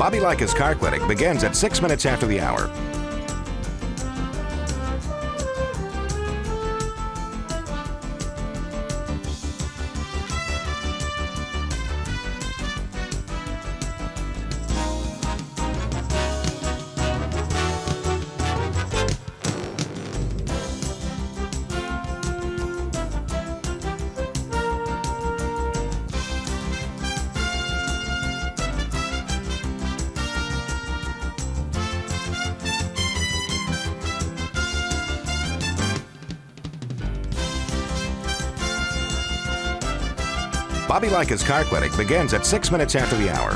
Bobby Likis Car Clinic begins at 6 minutes after the hour. Bobby Likis Car Clinic begins at 6 minutes after the hour.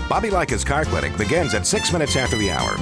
Bobby Likis Car Clinic begins at 6 minutes after the hour.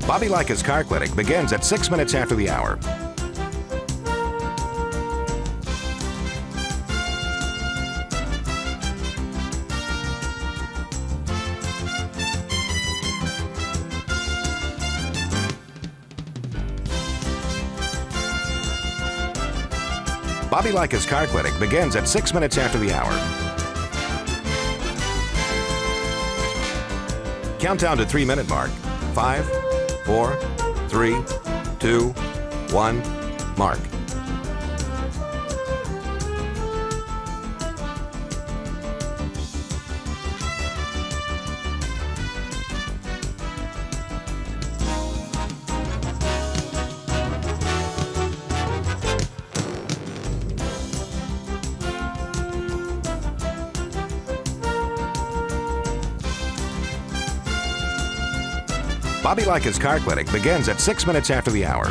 Bobby Likis Car Clinic begins at 6 minutes after the hour. Bobby Likis Car Clinic begins at 6 minutes after the hour. Countdown to 3-minute mark. 5, 4, 3, 2, 1, mark. Bobby Likis Car Clinic begins at 6 minutes after the hour.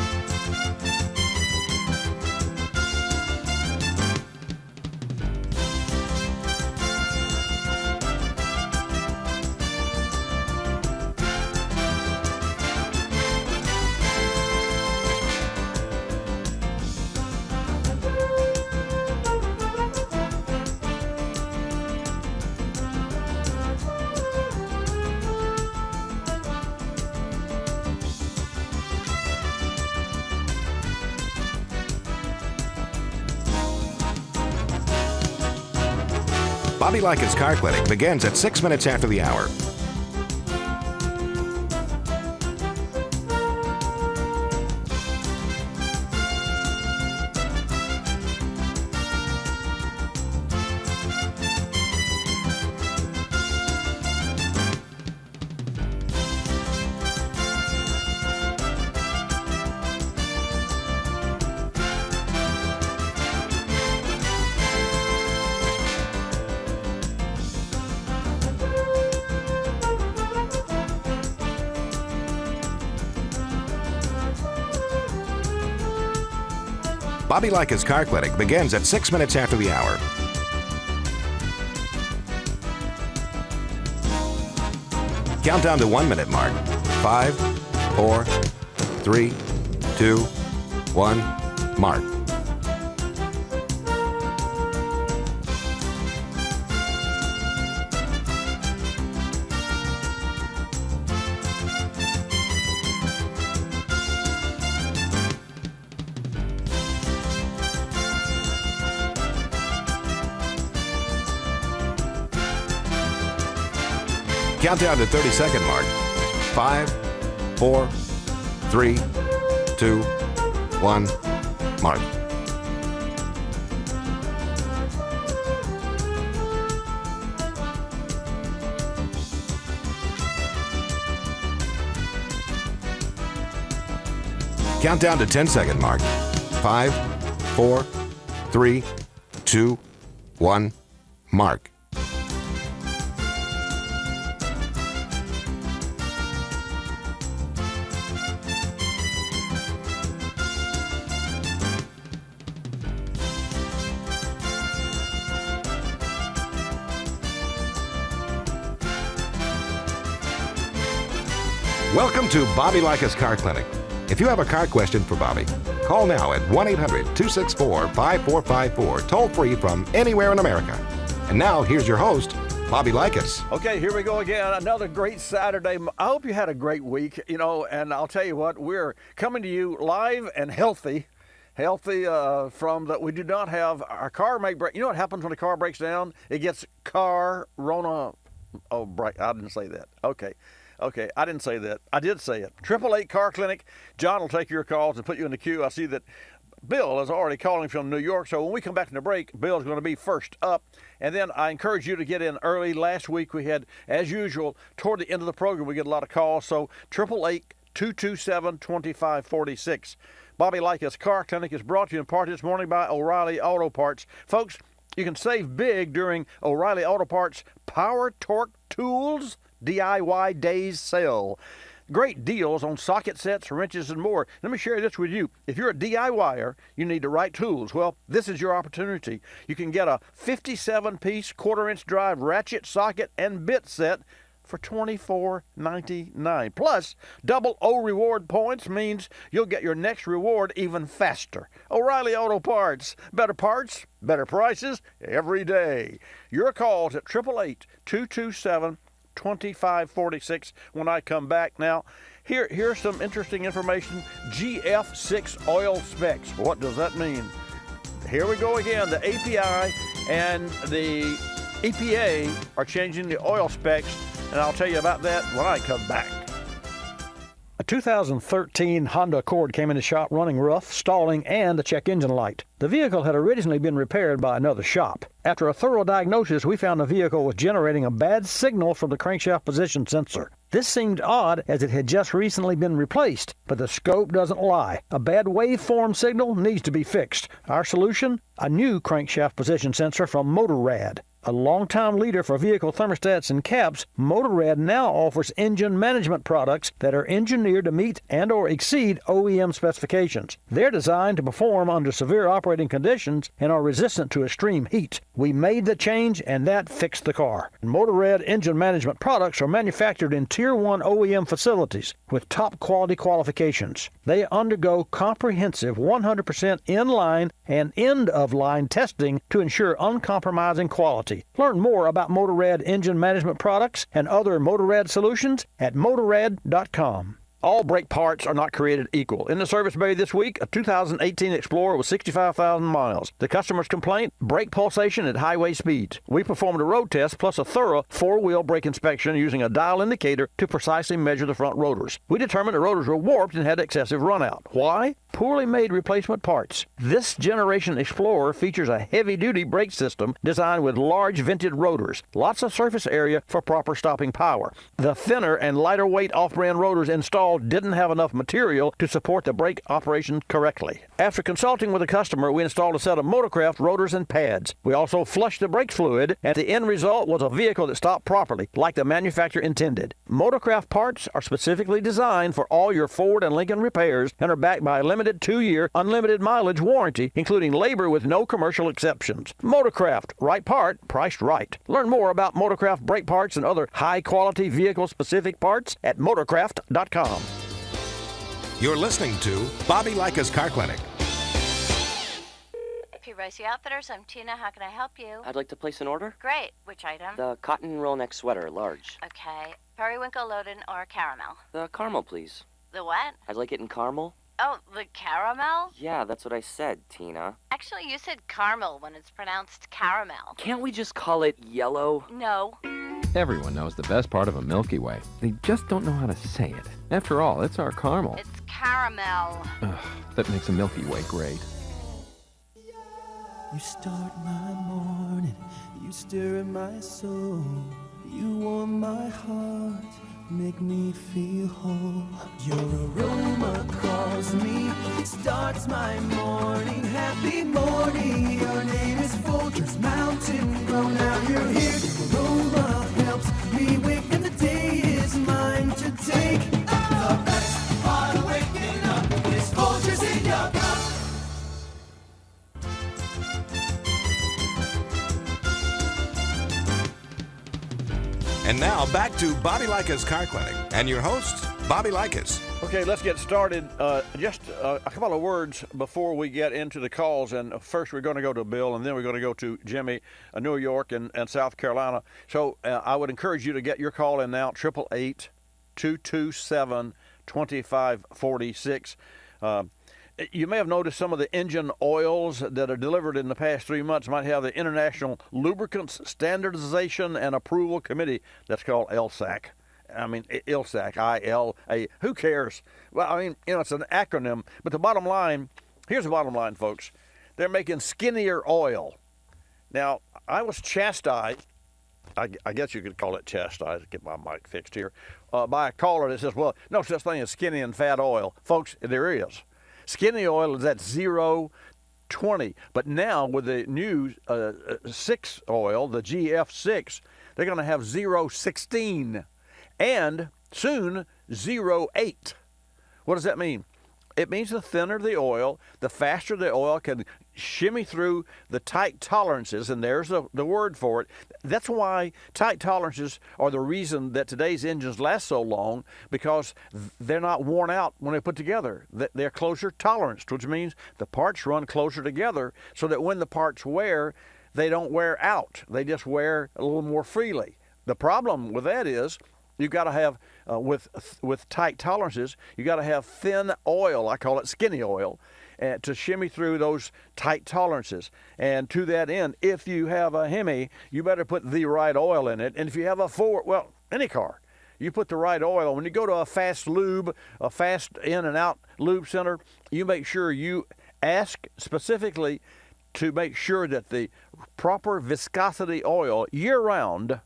Bobby Likis Car Clinic begins at 6 minutes after the hour. Bobby Likis Car Clinic begins at 6 minutes after the hour. Countdown to 1-minute mark. 5, 4, 3, 2, 1, mark. Countdown to 30-second mark. 5, 4, 3, 2, 1, mark. Countdown to 10-second mark. 5, 4, 3, 2, 1, mark. Welcome to Bobby Likis Car Clinic. If you have a car question for Bobby, call now at 1-800-264-5454, toll free from anywhere in America. And now, here's your host, Bobby Likis. Okay, here we go again. Another great Saturday. I hope you had a great week, and I'll tell you what, we're coming to you live and healthy from that we do not have our car may break. You know what happens when a car breaks down? It gets car-rona. Oh, break. I didn't say that. Okay, I didn't say that. I did say it. 888 Car Clinic. John will take your calls and put you in the queue. I see that Bill is already calling from New York, so when we come back from the break, Bill's going to be first up. And then I encourage you to get in early. Last week we had, as usual, toward the end of the program, we get a lot of calls. So 888-227-2546. Bobby Likis Car Clinic is brought to you in part this morning by O'Reilly Auto Parts. Folks, you can save big during O'Reilly Auto Parts Power Torque Tools DIY Days Sale. Great deals on socket sets, wrenches, and more. Let me share this with you. If you're a DIYer, you need the right tools. Well, this is your opportunity. You can get a 57-piece quarter-inch drive ratchet, socket, and bit set for $24.99. Plus, double O reward points means you'll get your next reward even faster. O'Reilly Auto Parts, better prices every day. Your calls at 888-227-2546 when I come back. Now, here's some interesting information. GF6 oil specs. What does that mean? Here we go again. The API and the EPA are changing the oil specs, and I'll tell you about that when I come back. A 2013 Honda Accord came in the shop running rough, stalling, and a check engine light. The vehicle had originally been repaired by another shop. After a thorough diagnosis, we found the vehicle was generating a bad signal from the crankshaft position sensor. This seemed odd as it had just recently been replaced, but the scope doesn't lie. A bad waveform signal needs to be fixed. Our solution? A new crankshaft position sensor from Motorrad. A longtime leader for vehicle thermostats and caps, Motorrad now offers engine management products that are engineered to meet and or exceed OEM specifications. They're designed to perform under severe operating conditions and are resistant to extreme heat. We made the change, and that fixed the car. Motorrad engine management products are manufactured in Tier 1 OEM facilities with top quality qualifications. They undergo comprehensive 100% in-line and end-of-line testing to ensure uncompromising quality. Learn more about Motorrad engine management products and other Motorrad solutions at Motorrad.com. All brake parts are not created equal. In the service bay this week, a 2018 Explorer with 65,000 miles. The customer's complaint? Brake pulsation at highway speeds. We performed a road test plus a thorough four-wheel brake inspection using a dial indicator to precisely measure the front rotors. We determined the rotors were warped and had excessive runout. Why? Poorly made replacement parts. This generation Explorer features a heavy-duty brake system designed with large vented rotors. Lots of surface area for proper stopping power. The thinner and lighter weight off-brand rotors installed didn't have enough material to support the brake operation correctly. After consulting with the customer, we installed a set of Motorcraft rotors and pads. We also flushed the brake fluid, and the end result was a vehicle that stopped properly, like the manufacturer intended. Motorcraft parts are specifically designed for all your Ford and Lincoln repairs and are backed by a limited 2-year, unlimited mileage warranty, including labor with no commercial exceptions. Motorcraft, right part, priced right. Learn more about Motorcraft brake parts and other high-quality vehicle-specific parts at Motorcraft.com. You're listening to Bobby Likis Car Clinic. P. Ricey Outfitters, I'm Tina. How can I help you? I'd like to place an order. Great. Which item? The cotton roll neck sweater, large. Okay. Periwinkle loaded or caramel? The caramel, please. The what? I'd like it in caramel. Oh, the caramel? Yeah, that's what I said, Tina. Actually, you said caramel when it's pronounced caramel. Can't we just call it yellow? No. Everyone knows the best part of a Milky Way. They just don't know how to say it. After all, it's our caramel. It's caramel. Ugh, that makes a Milky Way great. You start my morning, you stir in my soul, you warm my heart, make me feel whole. Your aroma calls me, it starts my morning. Happy morning, your name is Folgers Mountain Grow. Now you're here, your aroma helps me wake, and the day is mine to take. The best part of waking up is Folgers in your cup. And now back to Bobby Likis Car Clinic and your host, Bobby Likis. Okay, let's get started. Just a couple of words before we get into the calls. And first, we're going to go to Bill, and then we're going to go to Jimmy, New York, and South Carolina. So I would encourage you to get your call in now, 888-227-2546. You may have noticed some of the engine oils that are delivered in the past 3 months might have the International Lubricants Standardization and Approval Committee. That's called LSAC. I mean, ILSAC, I-L-A. Who cares? Well, I mean, it's an acronym. But the bottom line, here's the bottom line, folks. They're making skinnier oil. Now, I was chastised, I guess you could call it chastised, get my mic fixed here, by a caller that says, well, no such thing as skinny and fat oil. Folks, there is. Skinny oil is at 0.20, but now with the new 6 oil, the GF6, they're going to have 0.16 and soon 0.8. What does that mean? It means the thinner the oil, the faster the oil can shimmy through the tight tolerances, and there's the word for it. That's why tight tolerances are the reason that today's engines last so long, because they're not worn out when they're put together. They're closer toleranced, which means the parts run closer together so that when the parts wear, they don't wear out. They just wear a little more freely. The problem with that is you've got to have, with tight tolerances, you got to have thin oil, I call it skinny oil, to shimmy through those tight tolerances. And to that end, if you have a Hemi, you better put the right oil in it. And if you have a Ford, well, any car, you put the right oil. When you go to a fast lube, a fast in and out lube center, you make sure you ask specifically to make sure that the proper viscosity oil year-round,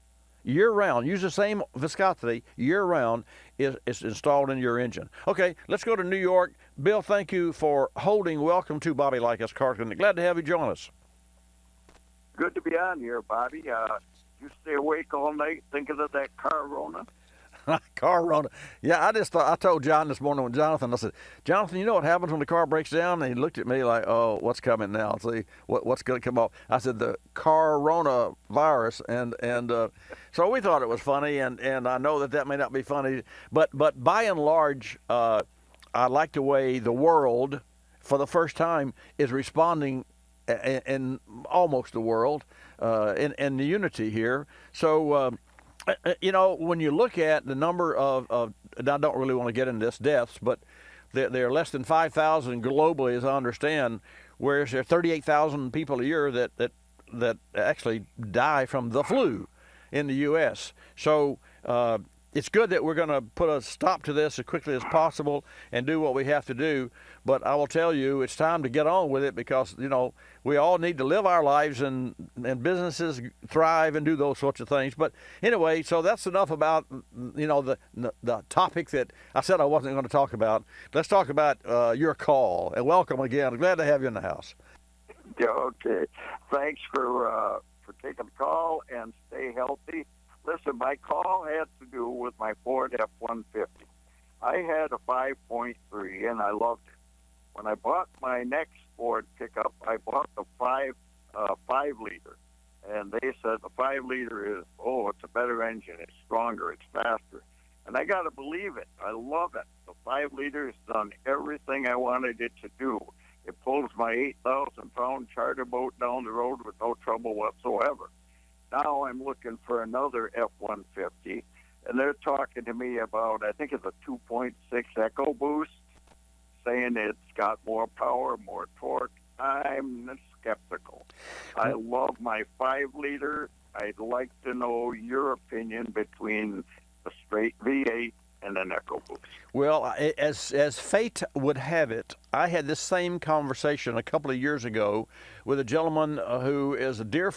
use the same viscosity year-round, is installed in your engine. Okay, let's go to New York. Bill, thank you for holding. Welcome to Bobby Likis Car Clinic. Glad to have you join us. Good to be on here, Bobby. You stay awake all night thinking of that car, Rona? Car Rona. Yeah, I told John this morning with Jonathan, I said, Jonathan, you know what happens when the car breaks down? And he looked at me like, oh, what's coming now? See, what's going to come up? I said, the car Rona virus. And so we thought it was funny, and I know that may not be funny, but by and large, I like the way the world, for the first time, is responding in almost the world, in the unity here. So, when you look at the number of and I don't really want to get into this, deaths, but there are less than 5,000 globally, as I understand, whereas there are 38,000 people a year that actually die from the flu in the U.S. So it's good that we're going to put a stop to this as quickly as possible and do what we have to do. But I will tell you, it's time to get on with it, because, we all need to live our lives, and businesses thrive and do those sorts of things. But anyway, so that's enough about, the topic that I said I wasn't going to talk about. Let's talk about your call. And welcome again. I'm glad to have you in the house. Yeah, okay. Thanks for taking the call, and stay healthy. Listen, my call had to do with my Ford F-150. I had a 5.3, and I loved it. When I bought my next Ford pickup, I bought the 5-liter. And they said the 5-liter is, it's a better engine. It's stronger. It's faster. And I got to believe it. I love it. The 5-liter has done everything I wanted it to do. It pulls my 8,000-pound charter boat down the road with no trouble whatsoever. Now I'm looking for another F-150, and they're talking to me about, I think it's a 2.6 EcoBoost, saying it's got more power, more torque. I'm skeptical. I love my 5-liter. I'd like to know your opinion between the straight V8 and an EcoBoost. Well, as fate would have it, I had this same conversation a couple of years ago with a gentleman who is a dear,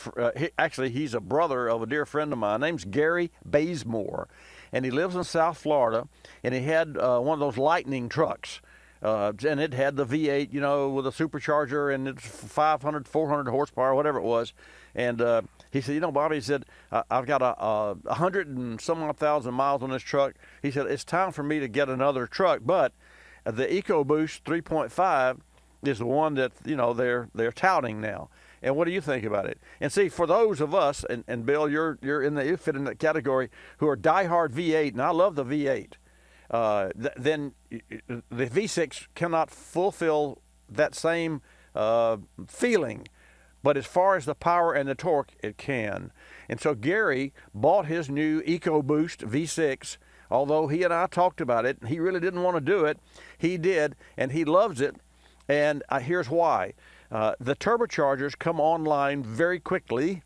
actually he's a brother of a dear friend of mine. Name's Gary Bazemore, and he lives in South Florida, and he had one of those lightning trucks. And it had the V8, with a supercharger, and it's 500, 400 horsepower, whatever it was. And he said, Bobby, he said, I've got 100 and some odd thousand miles on this truck. He said, it's time for me to get another truck. But the EcoBoost 3.5 is the one that, they're touting now. And what do you think about it? And see, for those of us, and Bill, you fit in that category, who are diehard V8, and I love the V8. Then the V6 cannot fulfill that same feeling. But as far as the power and the torque, it can. And so Gary bought his new EcoBoost V6. Although he and I talked about it, he really didn't want to do it. He did, and he loves it. And here's why. The turbochargers come online very quickly,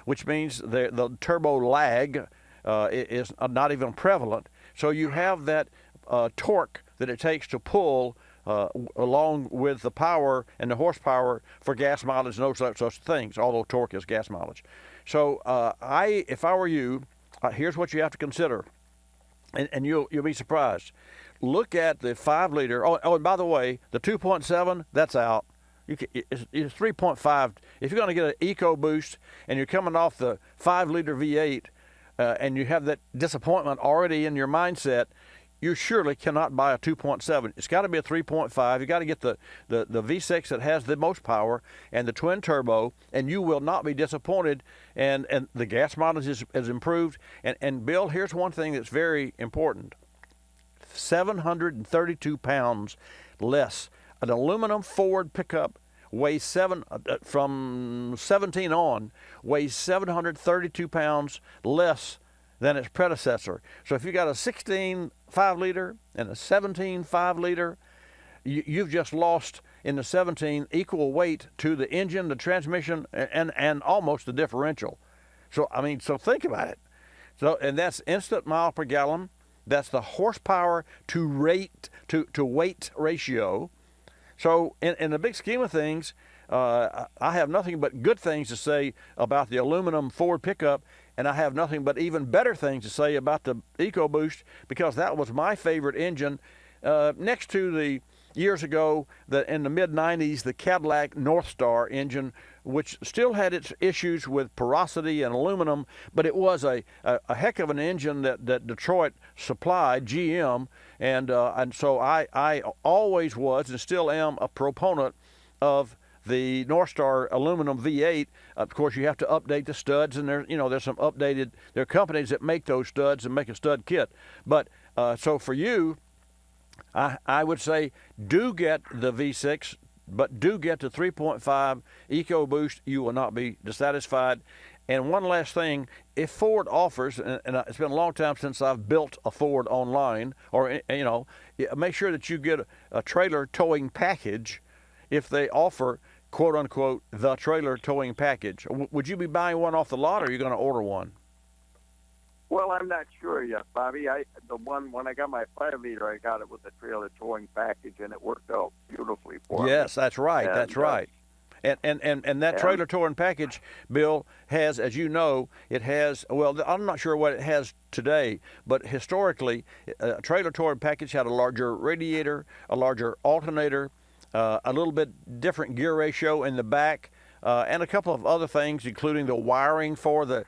which means the turbo lag is not even prevalent. So you have that torque that it takes to pull along with the power and the horsepower for gas mileage and those such things, although torque is gas mileage. So if I were you, here's what you have to consider, and you'll be surprised. Look at the 5-liter. Oh, and by the way, the 2.7, that's out. It's 3.5. If you're going to get an EcoBoost and you're coming off the 5-liter V8 and you have that disappointment already in your mindset, you surely cannot buy a 2.7. It's got to be a 3.5. You got to get the V6 that has the most power and the twin turbo, and you will not be disappointed. And the gas mileage has improved. And Bill, here's one thing that's very important: 732 pounds less. An aluminum Ford pickup weighs from 17 on weighs 732 pounds less than its predecessor. So if you got a 16 5-liter and a 17 5-liter, you've just lost in the 17 equal weight to the engine, the transmission, and almost the differential. So so think about it. So, and that's instant mile per gallon. That's the horsepower to weight ratio. So in the big scheme of things, I have nothing but good things to say about the aluminum Ford pickup, and I have nothing but even better things to say about the EcoBoost, because that was my favorite engine, next to the years ago, in the mid-90s, the Cadillac Northstar engine, which still had its issues with porosity and aluminum, but it was a heck of an engine that Detroit supplied, GM, and so I always was and still am a proponent of the Northstar aluminum V8. Of course, you have to update the studs, and there's some updated. There are companies that make those studs and make a stud kit. But so for you, I would say do get the V6, but do get the 3.5 EcoBoost. You will not be dissatisfied. And one last thing, if Ford offers, and it's been a long time since I've built a Ford online, or make sure that you get a trailer towing package if they offer, quote unquote, the trailer towing package. Would you be buying one off the lot, or are you going to order one? Well, I'm not sure yet, Bobby. When I got my 5-liter, I got it with the trailer towing package, and it worked out beautifully for me. Yes, that's right. That's right. And that trailer towing package, Bill, has, as you know, it has, well, I'm not sure what it has today, but historically, a trailer towing package had a larger radiator, a larger alternator, a little bit different gear ratio in the back, and a couple of other things, including the wiring for the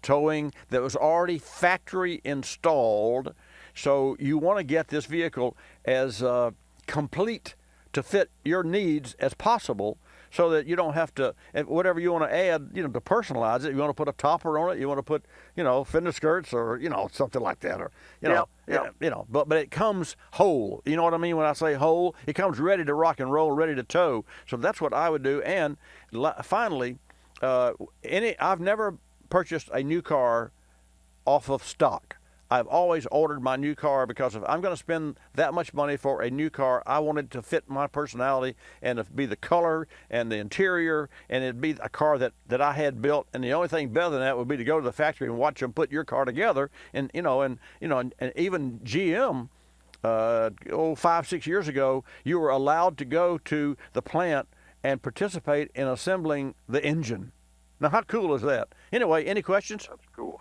towing that was already factory installed. So you want to get this vehicle as complete to fit your needs as possible, so that you don't have to, whatever you want to add, to personalize it. You want to put a topper on it. You want to put, fender skirts, or something like that, or But it comes whole. You know what I mean when I say whole? It comes ready to rock and roll, ready to tow. So that's what I would do. And finally, I've never purchased a new car off of stock. I've always ordered my new car because if I'm going to spend that much money for a new car, I want it to fit my personality and to be the color and the interior, and it'd be a car that I had built. And the only thing better than that would be to go to the factory and watch them put your car together. And and even GM, 5-6 years ago, you were allowed to go to the plant and participate in assembling the engine. Now, how cool is that? Anyway, any questions? That's cool.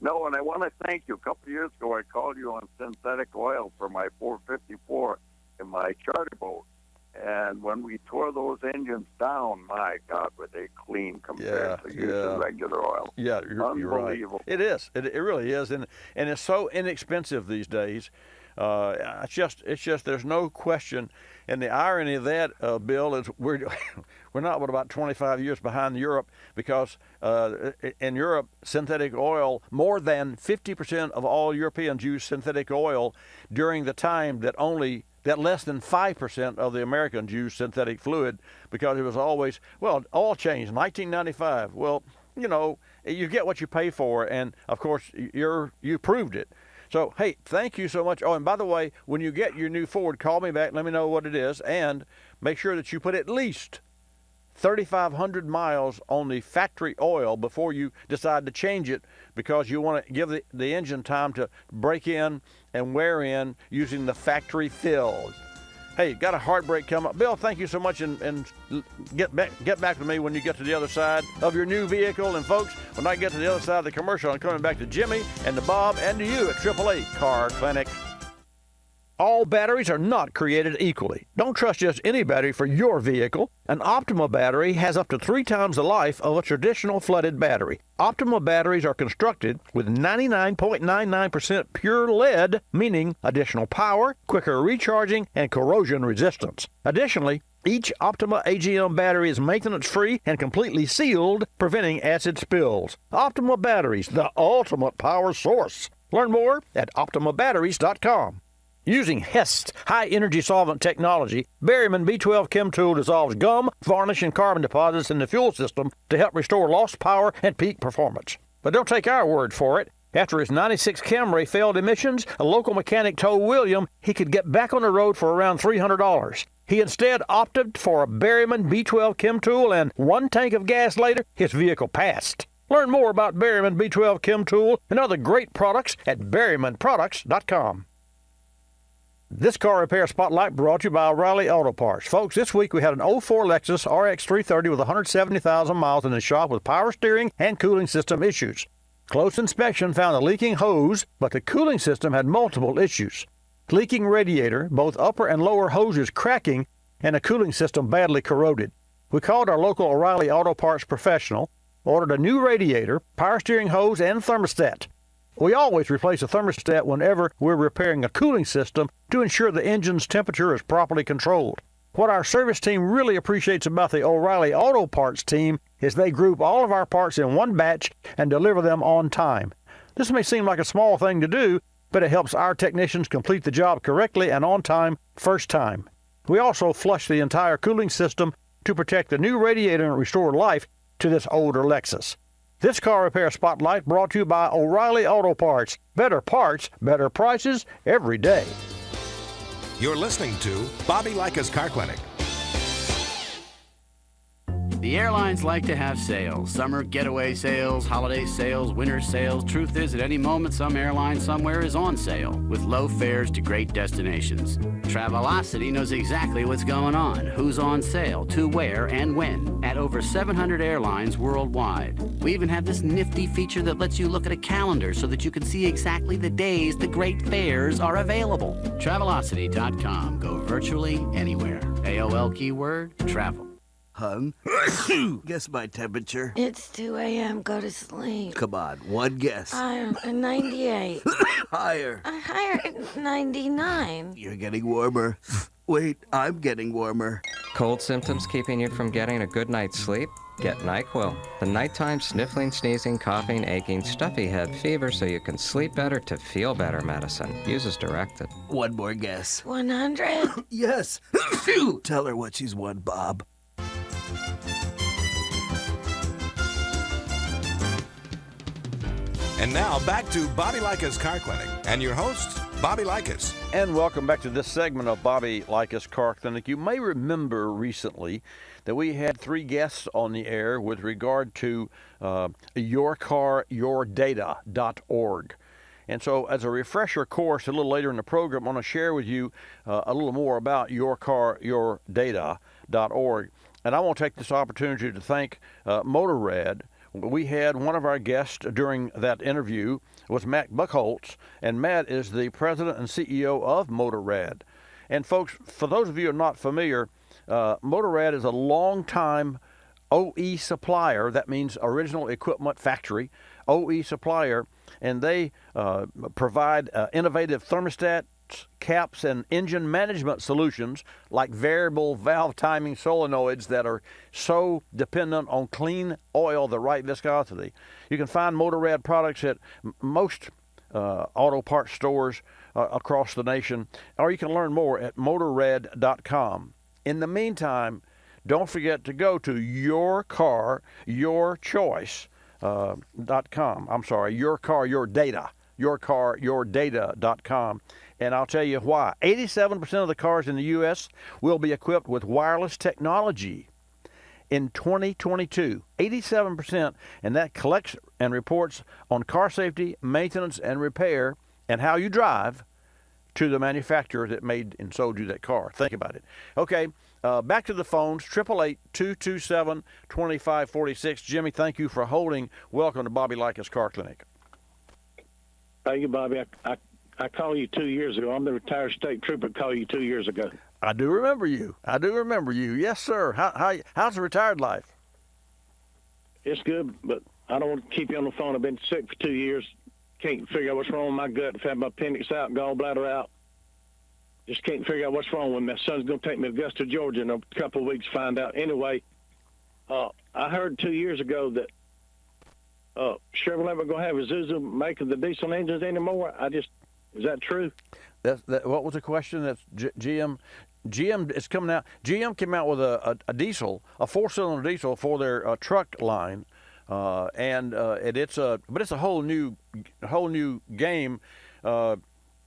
No, and I want to thank you. A couple of years ago, I called you on synthetic oil for my 454 in my charter boat. And when we tore those engines down, my God, were they clean compared to using regular oil. Yeah, you're right. Unbelievable. It is. It really is. And it's so inexpensive these days. It's just there's no question. And the irony of that, Bill, is we're not about 25 years behind Europe, because in Europe, synthetic oil, more than 50% of all Europeans use synthetic oil during the time that less than 5% of the Americans use synthetic fluid, because it was always, oil change, 1995. Well, you get what you pay for, and of course you proved it. So, hey, thank you so much. Oh, and by the way, when you get your new Ford, call me back, let me know what it is, and make sure that you put at least 3,500 miles on the factory oil before you decide to change it, because you want to give the engine time to break in and wear in using the factory fill. Hey, got a heartbreak coming up. Bill, thank you so much, and get back to me when you get to the other side of your new vehicle. And folks, when I get to the other side of the commercial, I'm coming back to Jimmy and to Bob and to you at AAA Car Clinic. All batteries are not created equally. Don't trust just any battery for your vehicle. An Optima battery has up to 3 times the life of a traditional flooded battery. Optima batteries are constructed with 99.99% pure lead, meaning additional power, quicker recharging, and corrosion resistance. Additionally, each Optima AGM battery is maintenance-free and completely sealed, preventing acid spills. Optima batteries, the ultimate power source. Learn more at OptimaBatteries.com. Using Hest's high-energy solvent technology, Berryman B12 Chem Tool dissolves gum, varnish, and carbon deposits in the fuel system to help restore lost power and peak performance. But don't take our word for it. After his 96 Camry failed emissions, a local mechanic told William he could get back on the road for around $300. He instead opted for a Berryman B12 Chem Tool, and 1 tank of gas later, his vehicle passed. Learn more about Berryman B12 Chem Tool and other great products at BerrymanProducts.com. This car repair spotlight brought to you by O'Reilly Auto Parts. Folks, this week we had an 04 Lexus RX 330 with 170,000 miles in the shop with power steering and cooling system issues. Close inspection found a leaking hose, but the cooling system had multiple issues. Leaking radiator, both upper and lower hoses cracking, and a cooling system badly corroded. We called our local O'Reilly Auto Parts professional, ordered a new radiator, power steering hose, and thermostat. We always replace a thermostat whenever we're repairing a cooling system to ensure the engine's temperature is properly controlled. What our service team really appreciates about the O'Reilly Auto Parts team is they group all of our parts in one batch and deliver them on time. This may seem like a small thing to do, but it helps our technicians complete the job correctly and on time, first time. We also flush the entire cooling system to protect the new radiator and restore life to this older Lexus. This car repair spotlight brought to you by O'Reilly Auto Parts. Better parts, better prices every day. You're listening to Bobby Likis Car Clinic. The airlines like to have sales. Summer getaway sales, holiday sales, winter sales. Truth is, at any moment, some airline somewhere is on sale with low fares to great destinations. Travelocity knows exactly what's going on, who's on sale, to where, and when, at over 700 airlines worldwide. We even have this nifty feature that lets you look at a calendar so that you can see exactly the days the great fares are available. Travelocity.com. Go virtually anywhere. AOL keyword, travel. Hun, guess my temperature. It's 2 a.m. Go to sleep. Come on, one guess. I'm 98. Higher. Higher at 99. You're getting warmer. Wait, I'm getting warmer. Cold symptoms keeping you from getting a good night's sleep? Get NyQuil, the nighttime sniffling, sneezing, coughing, aching, stuffy head, fever so you can sleep better to feel better medicine. Use as directed. One more guess. 100? Yes. Tell her what she's won, Bob. And now back to Bobby Likis Car Clinic and your host, Bobby Likis. And welcome back to this segment of Bobby Likis Car Clinic. You may remember recently that we had 3 guests on the air with regard to yourcaryourdata.org. And so as a refresher course a little later in the program, I want to share with you a little more about yourcaryourdata.org. And I want to take this opportunity to thank Motorrad. We had one of our guests during that interview was Matt Buchholz, and Matt is the president and CEO of Motorrad. And folks, for those of you who are not familiar, Motorrad is a long-time OE supplier. That means original equipment factory, OE supplier, and they provide innovative thermostats, caps, and engine management solutions like variable valve timing solenoids that are so dependent on clean oil, the right viscosity. You can find Motorrad products at most auto parts stores across the nation, or you can learn more at motorrad.com. In the meantime, don't forget to go to yourcaryourdata.com. I'm sorry, yourcaryourdata.com. And I'll tell you why. 87% of the cars in the U.S. will be equipped with wireless technology in 2022. 87%, and that collects and reports on car safety, maintenance, and repair, and how you drive to the manufacturer that made and sold you that car. Think about it. Okay, back to the phones, 888-227-2546. Jimmy, thank you for holding. Welcome to Bobby Likis Car Clinic. Thank you, Bobby. I called you 2 years ago. I'm the retired state trooper. Called you 2 years ago. I do remember you. Yes, sir. How's the retired life? It's good, but I don't want to keep you on the phone. I've been sick for 2 years. Can't figure out what's wrong with my gut. I've had my appendix out, gallbladder out. Just can't figure out what's wrong with me. My son's going to take me to Augusta, Georgia in a couple of weeks to find out. Anyway, I heard 2 years ago that Chevrolet was going to have Isuzu making the diesel engines anymore. Is that true? What was the question? That's GM. GM is coming out. GM came out with a diesel, a 4-cylinder diesel for their truck line, and it's a whole new game.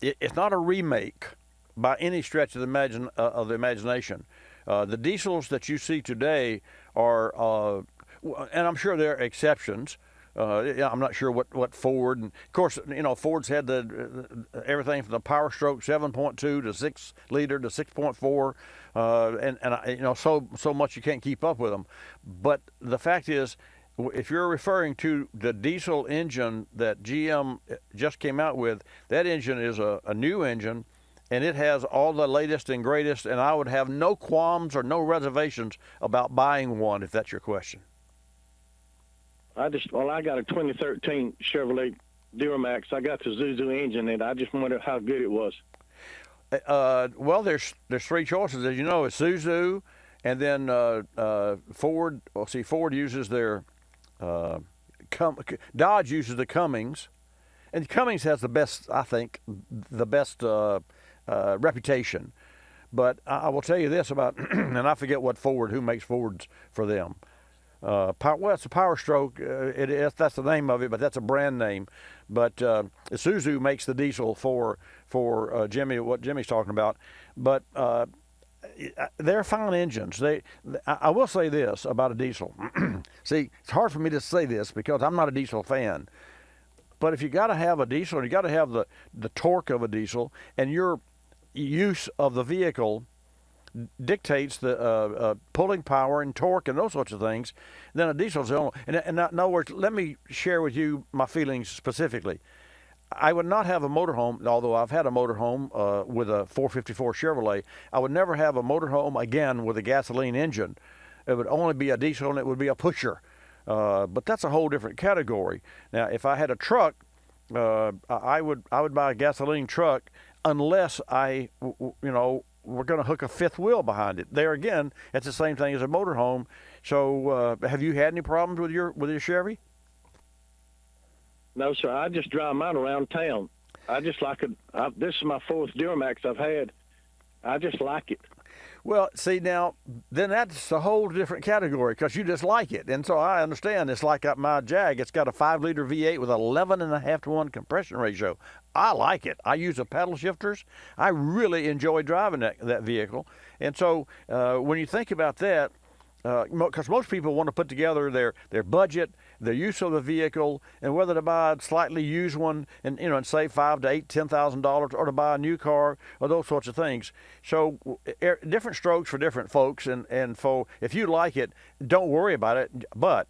It's not a remake by any stretch of the imagination. The diesels that you see today are, and I'm sure there are exceptions. I'm not sure what Ford, and of course, Ford's had everything from the Power Stroke 7.2 to 6 liter to 6.4, and so much you can't keep up with them. But the fact is, if you're referring to the diesel engine that GM just came out with, that engine is a new engine, and it has all the latest and greatest, and I would have no qualms or no reservations about buying one, if that's your question. I got a 2013 Chevrolet Duramax. I got the Isuzu engine in it. I just wondered how good it was. Well, there's 3 choices. As you know, it's Isuzu, and then Ford. Well, see, Ford uses their Dodge uses the Cummins, and Cummins has the best, I think, reputation. But I will tell you this about, and I forget who makes Fords for them. It's a Power Stroke. That's the name of it, but that's a brand name. But Isuzu makes the diesel for Jimmy, what Jimmy's talking about. But they're fine engines. I will say this about a diesel. See, it's hard for me to say this because I'm not a diesel fan. But if you got to have a diesel, you got to have the torque of a diesel, and your use of the vehicle dictates the pulling power and torque and those sorts of things, then a diesel's the only. And in other words, let me share with you my feelings specifically. I would not have a motorhome, although I've had a motorhome with a 454 Chevrolet. I would never have a motorhome again with a gasoline engine. It would only be a diesel, and it would be a pusher. But that's a whole different category. Now, if I had a truck, I would buy a gasoline truck unless we're going to hook a 5th wheel behind it. There again, it's the same thing as a motorhome. So, have you had any problems with your Chevy? No, sir. I just drive mine around town. I just like it. This is my 4th Duramax I've had. I just like it. Well, see, now, then that's a whole different category because you just like it. And so I understand it's like my Jag. It's got a 5-liter V8 with 11.5 to 1 compression ratio. I like it. I use the paddle shifters. I really enjoy driving that vehicle. And so when you think about that, because most people want to put together their budget, their use of the vehicle, and whether to buy a slightly used one and and save $5,000 to $10,000, or to buy a new car, or those sorts of things. So different strokes for different folks, and for if you like it, don't worry about it. But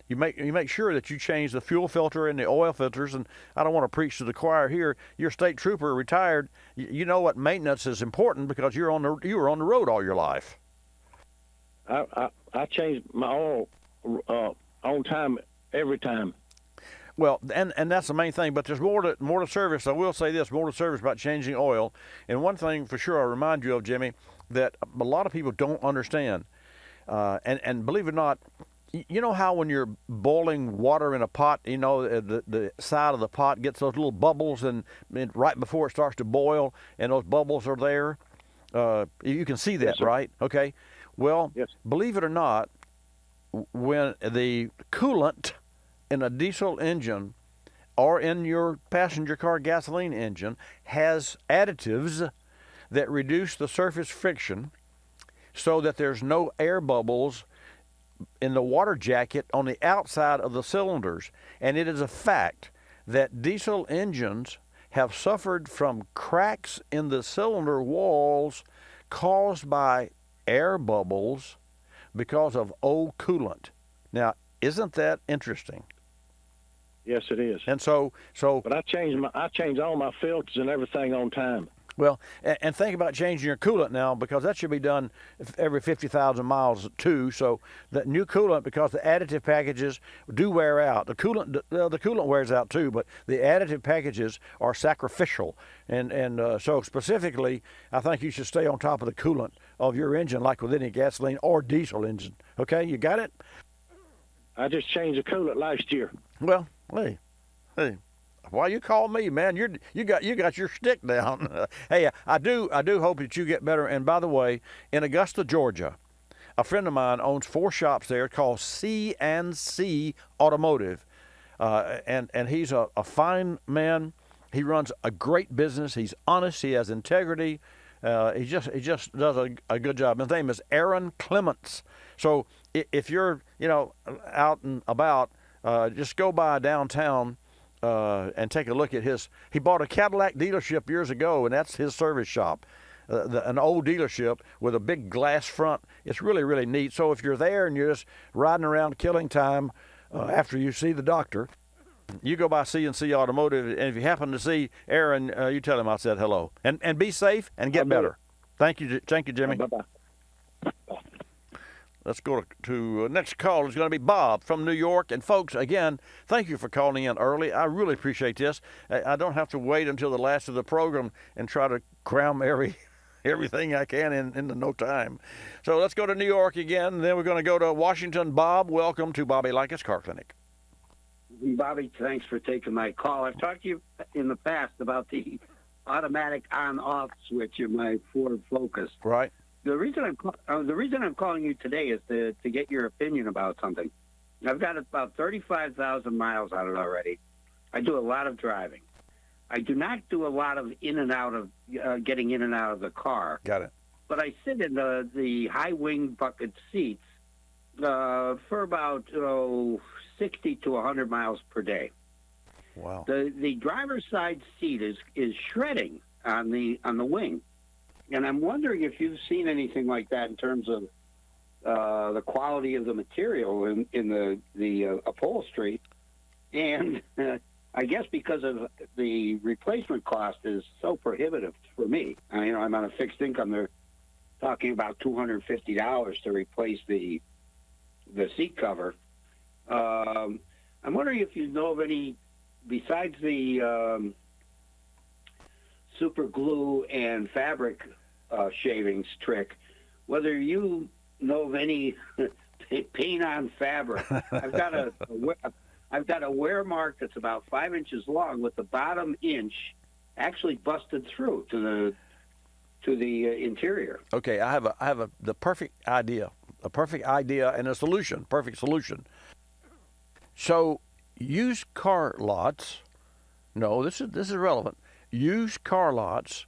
you make sure that you change the fuel filter and the oil filters. And I don't want to preach to the choir here. You're a state trooper, retired. You know what maintenance is important because you were on the road all your life. I change my oil on time every time. Well, and that's the main thing. But there's more to service. I will say this: more to service about changing oil. And one thing for sure, I remind you of, Jimmy, that a lot of people don't understand. And believe it or not, you know how when you're boiling water in a pot, the side of the pot gets those little bubbles, and right before it starts to boil, and those bubbles are there. You can see that, yes, right? Okay. Well, yes. Believe it or not, when the coolant in a diesel engine or in your passenger car gasoline engine has additives that reduce the surface friction so that there's no air bubbles in the water jacket on the outside of the cylinders. And it is a fact that diesel engines have suffered from cracks in the cylinder walls caused by air bubbles because of old coolant. Now, isn't that interesting? Yes, it is. And so. But I change all my filters and everything on time. Well, and think about changing your coolant now, because that should be done every 50,000 miles too. So that new coolant, because the additive packages do wear out. The coolant wears out too, but the additive packages are sacrificial. And so specifically, I think you should stay on top of the coolant of your engine, like with any gasoline or diesel engine. Okay, you got it? I just changed the coolant last year. Well, hey. Why you call me, man? You got your stick down. Hey, I do hope that you get better. And by the way, in Augusta, Georgia, a friend of mine owns 4 shops there called C&C Automotive, and he's a fine man. He runs a great business. He's honest. He has integrity. He just does a good job. His name is Aaron Clements. So if you're out and about, just go by downtown. And take a look at he bought a Cadillac dealership years ago, and that's his service shop, an old dealership with a big glass front. It's really, really neat. So if you're there and you're just riding around killing time after you see the doctor, you go by C&C Automotive, and if you happen to see Aaron, you tell him I said hello. And be safe and get better. Thank you, Jimmy. Bye-bye. Let's go to next call. Is going to be Bob from New York. And folks, again, thank you for calling in early. I really appreciate this. I don't have to wait until the last of the program and try to cram everything I can into no time. So let's go to New York again. Then we're going to go to Washington. Bob, welcome to Bobby Likis Car Clinic. Bobby, thanks for taking my call. I've talked to you in the past about the automatic on-off switch in my Ford Focus. Right. The reason I'm calling you today is to get your opinion about something. I've got about 35,000 miles on it already. I do a lot of driving. I do not do a lot of getting in and out of the car. Got it. But I sit in the high wing bucket seats for about 60 to 100 miles per day. Wow. The driver's side seat is shredding on the wing. And I'm wondering if you've seen anything like that in terms of the quality of the material in the upholstery. And I guess because of the replacement cost is so prohibitive for me. I'm on a fixed income. They're talking about $250 to replace the seat cover. I'm wondering if you know of any, besides the super glue and fabric shavings trick, whether you know of any paint on fabric. I've got a wear mark that's about 5 inches long with the bottom inch actually busted through to to the interior. Okay, I have the perfect idea, and a solution, perfect solution. So, used car lots. No, this is relevant. Used car lots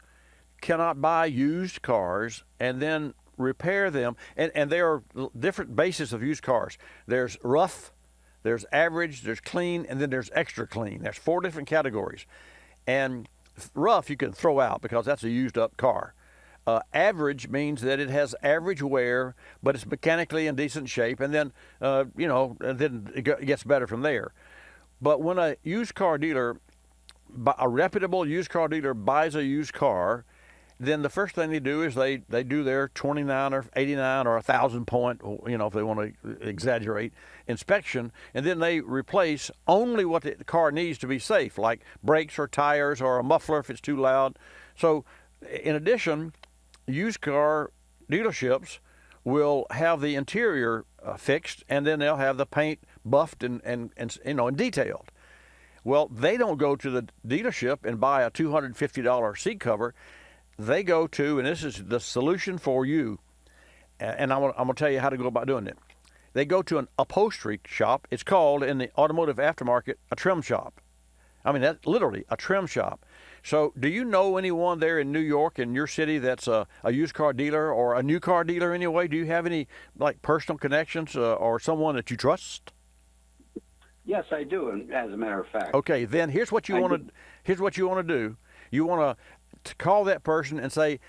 cannot buy used cars and then repair them. And there are different bases of used cars. There's rough, there's average, there's clean, and then there's extra clean. There's 4 different categories. And rough you can throw out because that's a used up car. Average means that it has average wear, but it's mechanically in decent shape, and then and then it gets better from there. But when a used car dealer, a reputable used car dealer, buys a used car, then the first thing they do is they do their 29 or 89 or 1,000 point, if they want to exaggerate, inspection, and then they replace only what the car needs to be safe, like brakes or tires or a muffler if it's too loud. So, in addition, used car dealerships will have the interior fixed, and then they'll have the paint buffed and detailed. Well, they don't go to the dealership and buy a $250 seat cover. They go to, and this is the solution for you, and I'm going to tell you how to go about doing it. They go to an upholstery shop. It's called, in the automotive aftermarket, a trim shop. I mean, that's literally a trim shop. So do you know anyone there in New York, in your city, that's a used car dealer or a new car dealer anyway? Do you have any personal connections or someone that you trust? Yes, I do, as a matter of fact. Okay, then here's what you want to do. You want to call that person and say,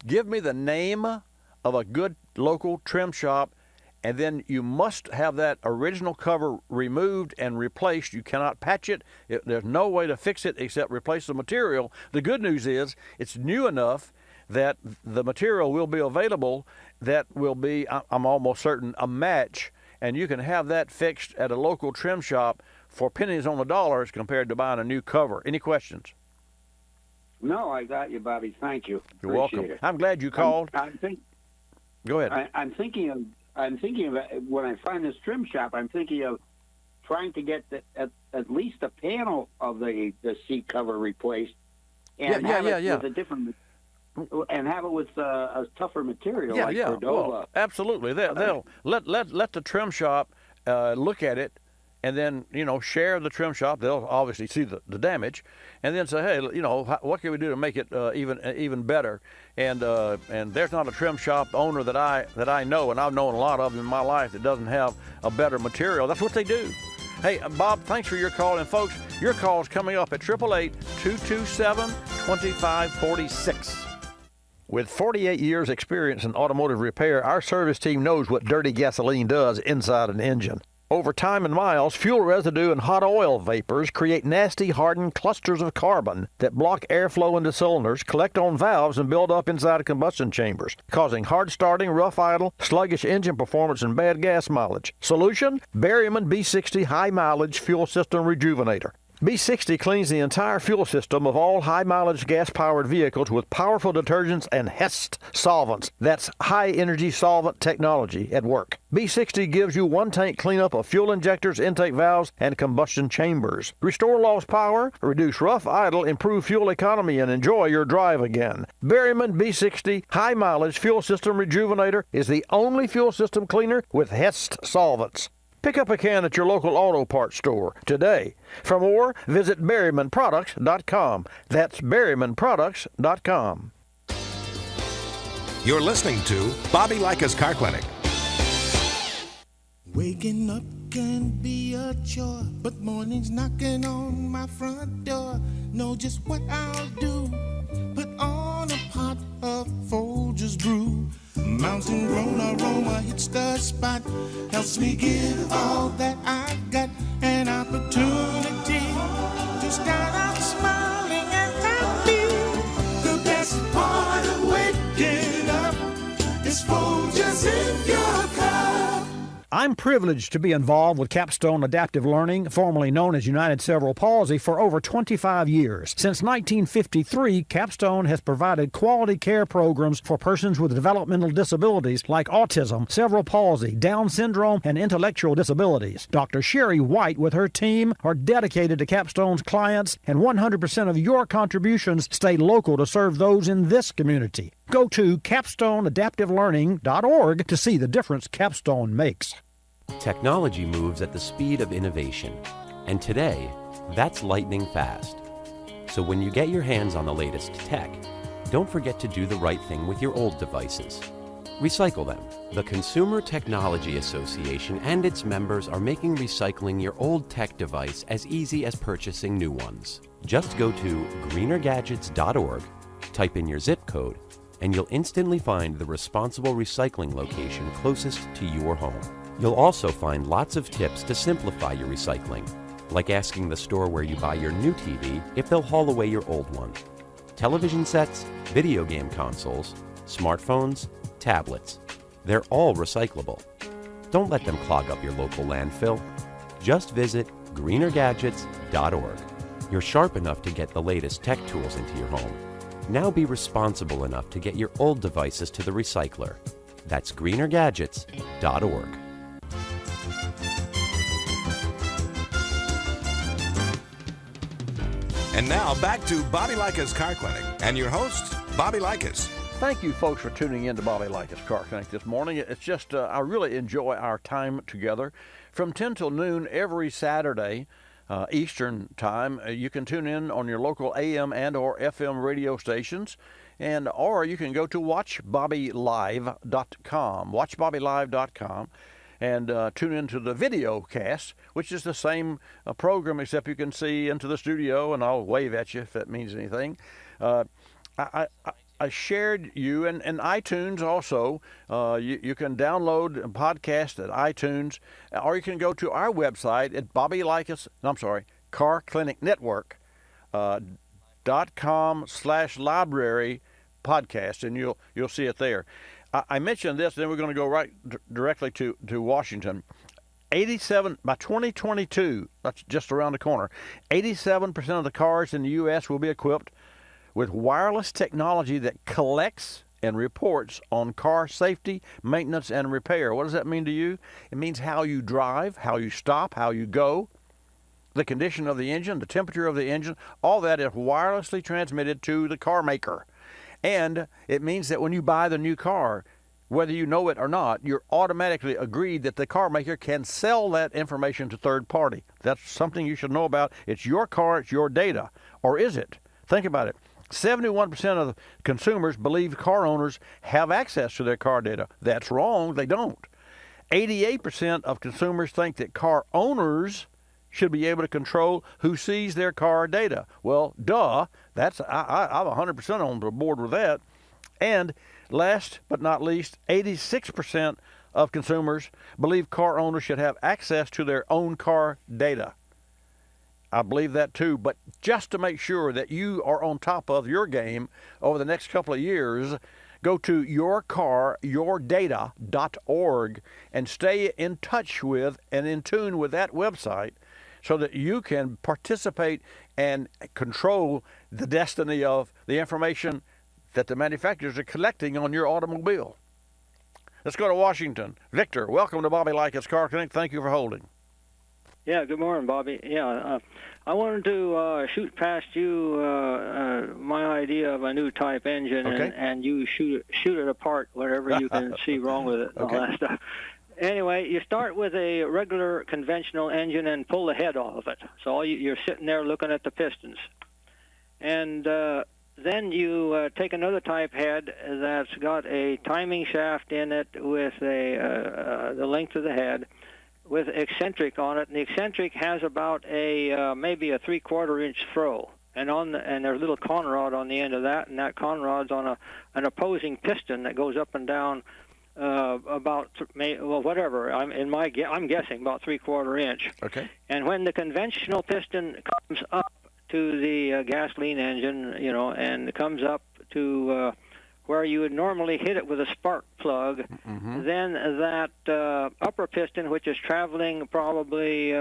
give me the name of a good local trim shop, and then you must have that original cover removed and replaced. You cannot patch it. There's no way to fix it except replace the material. The good news is it's new enough that the material will be available that will be, I'm almost certain, a match, and you can have that fixed at a local trim shop for pennies on the dollars compared to buying a new cover. Any questions? No, I got you, Bobby. Thank you. You're welcome. It. I'm glad you called. Go ahead. I'm thinking of when I find this trim shop, I'm thinking of trying to get at least a panel of the seat cover replaced, and have it with a different, and have it with a tougher material like Cordova. Well, absolutely. They'll let the trim shop look at it, and then share the trim shop. They'll obviously see the damage, and then say, hey, what can we do to make it even better? And there's not a trim shop owner that I know, and I've known a lot of them in my life, that doesn't have a better material. That's what they do. Hey, Bob, thanks for your call, and folks, your call is coming up at 888-227-2546. With 48 years experience in automotive repair, our service team knows what dirty gasoline does inside an engine. Over time and miles, fuel residue and hot oil vapors create nasty, hardened clusters of carbon that block airflow into cylinders, collect on valves, and build up inside combustion chambers, causing hard starting, rough idle, sluggish engine performance, and bad gas mileage. Solution? Berryman B60 High Mileage Fuel System Rejuvenator. B60 cleans the entire fuel system of all high-mileage gas-powered vehicles with powerful detergents and HEST solvents. That's high-energy solvent technology at work. B60 gives you one-tank cleanup of fuel injectors, intake valves, and combustion chambers. Restore lost power, reduce rough idle, improve fuel economy, and enjoy your drive again. Berryman B60 High-Mileage Fuel System Rejuvenator is the only fuel system cleaner with HEST solvents. Pick up a can at your local auto parts store today. For more, visit BerrymanProducts.com. That's BerrymanProducts.com. You're listening to Bobby Likis Car Clinic. Waking up can be a chore, but mornings knocking on my front door. Know just what I'll do. Put on a pot of Folgers brew. Mountain grown aroma hits the spot. Helps me give all that I've got. An opportunity to start out smiling and happy. The best part of waking up is Folgers in your cup. I'm privileged to be involved with Capstone Adaptive Learning, formerly known as United Cerebral Palsy, for over 25 years. Since 1953, Capstone has provided quality care programs for persons with developmental disabilities like autism, cerebral palsy, Down syndrome, and intellectual disabilities. Dr. Sherry White with her team are dedicated to Capstone's clients, and 100% of your contributions stay local to serve those in this community. Go to capstoneadaptivelearning.org to see the difference Capstone makes. Technology moves at the speed of innovation, and today, that's lightning fast. So when you get your hands on the latest tech, don't forget to do the right thing with your old devices. Recycle them. The Consumer Technology Association and its members are making recycling your old tech device as easy as purchasing new ones. Just go to greenergadgets.org, type in your zip code, and you'll instantly find the responsible recycling location closest to your home. You'll also find lots of tips to simplify your recycling, like asking the store where you buy your new TV if they'll haul away your old one. Television sets, video game consoles, smartphones, tablets, they're all recyclable. Don't let them clog up your local landfill. Just visit greenergadgets.org. You're sharp enough to get the latest tech tools into your home. Now be responsible enough to get your old devices to the recycler. That's greenergadgets.org. And now back to Bobby Likis Car Clinic and your host, Bobby Likis. Thank you, folks, for tuning in to Bobby Likis Car Clinic this morning. It's just, I really enjoy our time together. From 10 till noon every Saturday, Eastern time, you can tune in on your local AM and or FM radio stations, or you can go to watchbobbylive.com, watchbobbylive.com, and tune into the video cast, which is the same program, except you can see into the studio, and I'll wave at you if that means anything. I shared you, and iTunes also. You can download a podcast at iTunes, or you can go to our website at Car Clinic Network .com/library podcast, and you'll see it there. I mentioned this, then we're going to go right directly to Washington. 87 by 2022, that's just around the corner. 87% of the cars in the U.S. will be equipped with wireless technology that collects and reports on car safety, maintenance, and repair. What does that mean to you? It means how you drive, how you stop, how you go, the condition of the engine, the temperature of the engine. All that is wirelessly transmitted to the car maker. And it means that when you buy the new car, whether you know it or not, you're automatically agreed that the car maker can sell that information to third party. That's something you should know about. It's your car, it's your data. Or is it? Think about it. 71% of consumers believe car owners have access to their car data. That's wrong. They don't. 88% of consumers think that car owners should be able to control who sees their car data. Well, duh. I'm 100% on board with that. And last but not least, 86% of consumers believe car owners should have access to their own car data. I believe that too, but just to make sure that you are on top of your game over the next couple of years, go to yourcaryourdata.org and stay in touch with and in tune with that website so that you can participate and control the destiny of the information that the manufacturers are collecting on your automobile. Let's go to Washington. Victor, welcome to Bobby Likis Car Clinic. Thank you for holding. Yeah, good morning, Bobby. Yeah, I wanted to shoot past you my idea of a new type engine, Okay. and you shoot it apart, whatever you can see wrong with it, and all that stuff. Anyway, you start with a regular conventional engine and pull the head off of it. So you're sitting there looking at the pistons. And then you take another type head that's got a timing shaft in it with the length of the head, with eccentric on it, and the eccentric has about maybe a 3/4 inch throw, and there's a little conrod on the end of that, and that conrod's on an opposing piston that goes up and down whatever. I'm guessing about 3/4 inch. Okay. And when the conventional piston comes up to the gasoline engine, and comes up to where you would normally hit it with a spark plug, then that upper piston, which is traveling probably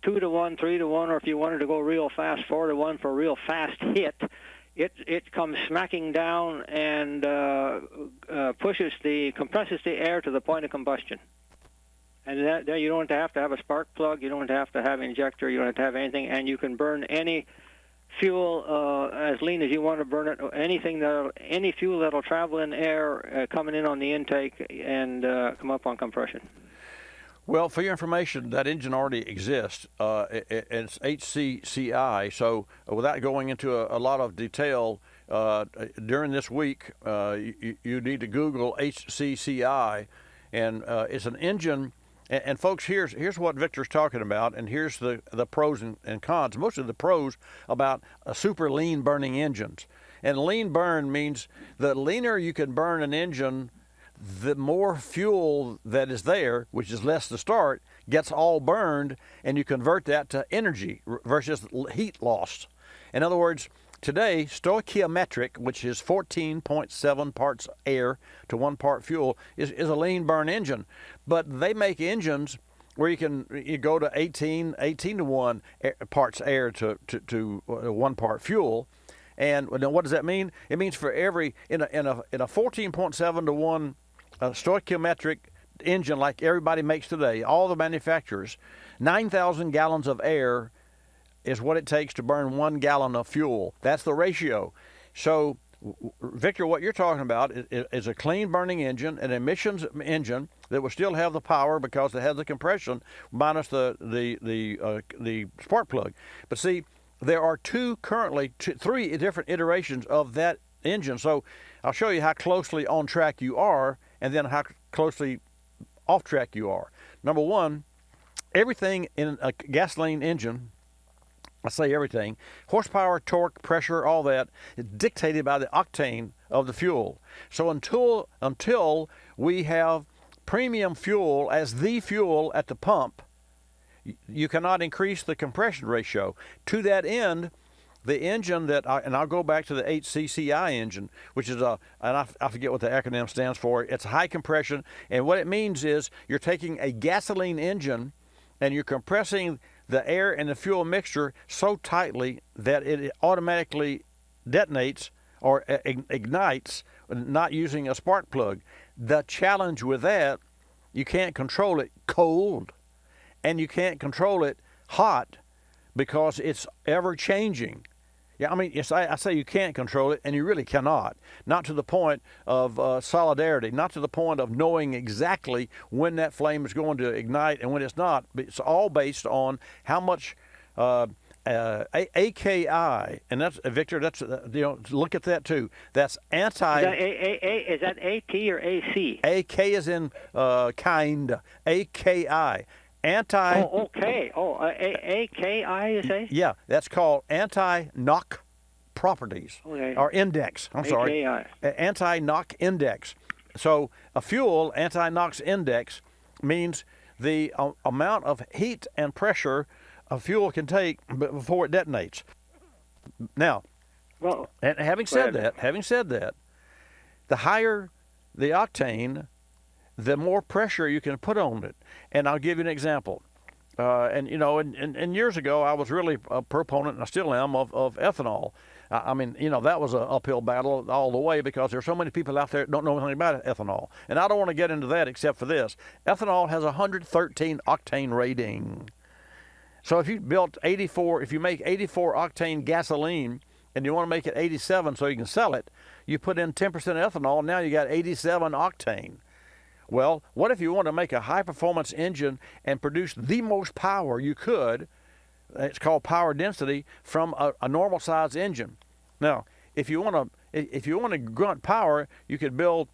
2 to 1, 3 to 1, or if you wanted to go real fast, 4 to 1 for a real fast hit, it comes smacking down and compresses the air to the point of combustion. And there you don't have to have a spark plug, you don't have to have an injector, you don't have to have anything, and you can burn any fuel as lean as you want to burn it. Any fuel that'll travel in air coming in on the intake and come up on compression. Well, for your information, that engine already exists. It's HCCI. So without going into a lot of detail, during this week, you need to Google HCCI, and it's an engine. And folks, here's what Victor's talking about, and here's the pros and cons. Most of the pros about super lean burning engines. And lean burn means the leaner you can burn an engine, the more fuel that is there, which is less to start, gets all burned, and you convert that to energy versus heat loss. In other words, today, stoichiometric, which is 14.7 parts air to 1 part fuel, is a lean burn engine. But they make engines where you go to 18 to 1 parts air to 1 part fuel. And what does that mean? It means for every in a 14.7 to 1 stoichiometric engine like everybody makes today, all the manufacturers, 9,000 gallons of air is what it takes to burn 1 gallon of fuel. That's the ratio. So, Victor, what you're talking about is a clean burning engine, an emissions engine that will still have the power because it has the compression minus the spark plug. But see, there are three different iterations of that engine. So I'll show you how closely on track you are and then how closely off track you are. Number one, everything in a gasoline engine, I say everything, horsepower, torque, pressure, all that, is dictated by the octane of the fuel. So until we have premium fuel as the fuel at the pump, you cannot increase the compression ratio. To that end, the engine and I'll go back to the HCCI engine, which is and I forget what the acronym stands for. It's high compression, and what it means is you're taking a gasoline engine and you're compressing the air and the fuel mixture so tightly that it automatically detonates or ignites, not using a spark plug. The challenge with that, you can't control it cold, and you can't control it hot because it's ever changing. Yeah, I mean, I say you can't control it, and you really cannot. Not to the point of solidarity, not to the point of knowing exactly when that flame is going to ignite and when it's not. But it's all based on how much AKI, and that's Victor. That's look at that too. That's anti. Is that AT or AC? AK is in kind. AKI. Anti. Oh, okay. Oh, AKI, you say? Yeah, that's called anti-knock properties, okay. Or index. I'm sorry. Anti-knock index. So a fuel anti-knock index means the amount of heat and pressure a fuel can take before it detonates. Now, and having said that, the higher the octane, the more pressure you can put on it. And I'll give you an example. And years ago, I was really a proponent, and I still am, of ethanol. I mean, that was an uphill battle all the way because there's so many people out there that don't know anything about ethanol. And I don't want to get into that except for this. Ethanol has a 113 octane rating. So if you make 84 octane gasoline and you want to make it 87 so you can sell it, you put in 10% ethanol, now you got 87 octane. Well, what if you want to make a high-performance engine and produce the most power you could? It's called power density from a normal-size engine. Now, if you want to grunt power, you could build